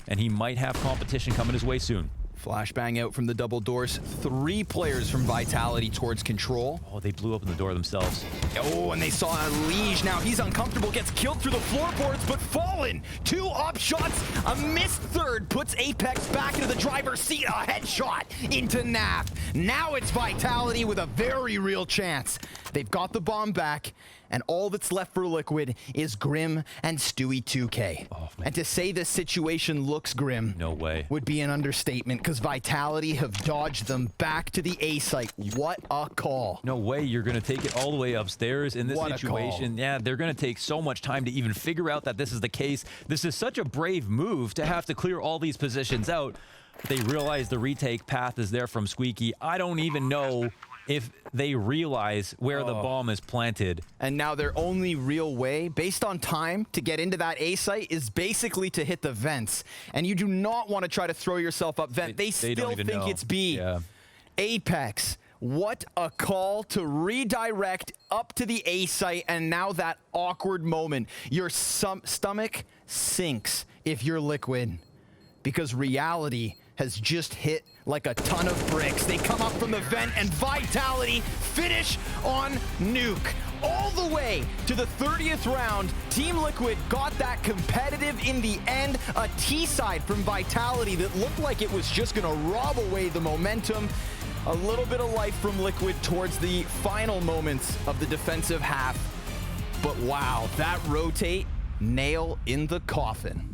and he might have competition coming his way soon. Flashbang out from the double doors. 3 players from Vitality towards control. Oh, they blew open the door themselves. Oh, and they saw Alish. Now he's uncomfortable, gets killed through the floorboards, but Fallen. 2 op shots, a missed third, puts Apex back into the driver's seat. A headshot into Naf. Now it's Vitality with a very real chance. They've got the bomb back, and all that's left for Liquid is Grim and Stewie 2K. Oh, and to say this situation looks grim No way. would be an understatement, because Vitality have dodged them back to the A site. What a call. No way you're going to take it all the way upstairs in this What a situation. call. Yeah, they're going to take so much time to even figure out that this is the case. This is such a brave move to have to clear all these positions out. They realize the retake path is there from Squeaky. I don't even know if they realize where the bomb is planted. And now their only real way, based on time, to get into that A site is basically to hit the vents. And you do not want to try to throw yourself up vent. They don't still even think know. it's B. Yeah. Apex, what a call to redirect up to the A site, and now that awkward moment. Your stomach sinks if you're Liquid, because reality has just hit like a ton of bricks. They come up from the vent, and Vitality finish on Nuke. All the way to the 30th round, Team Liquid got that competitive in the end. A T-side from Vitality that looked like it was just gonna rob away the momentum. A little bit of life from Liquid towards the final moments of the defensive half. But wow, that rotate, nail in the coffin.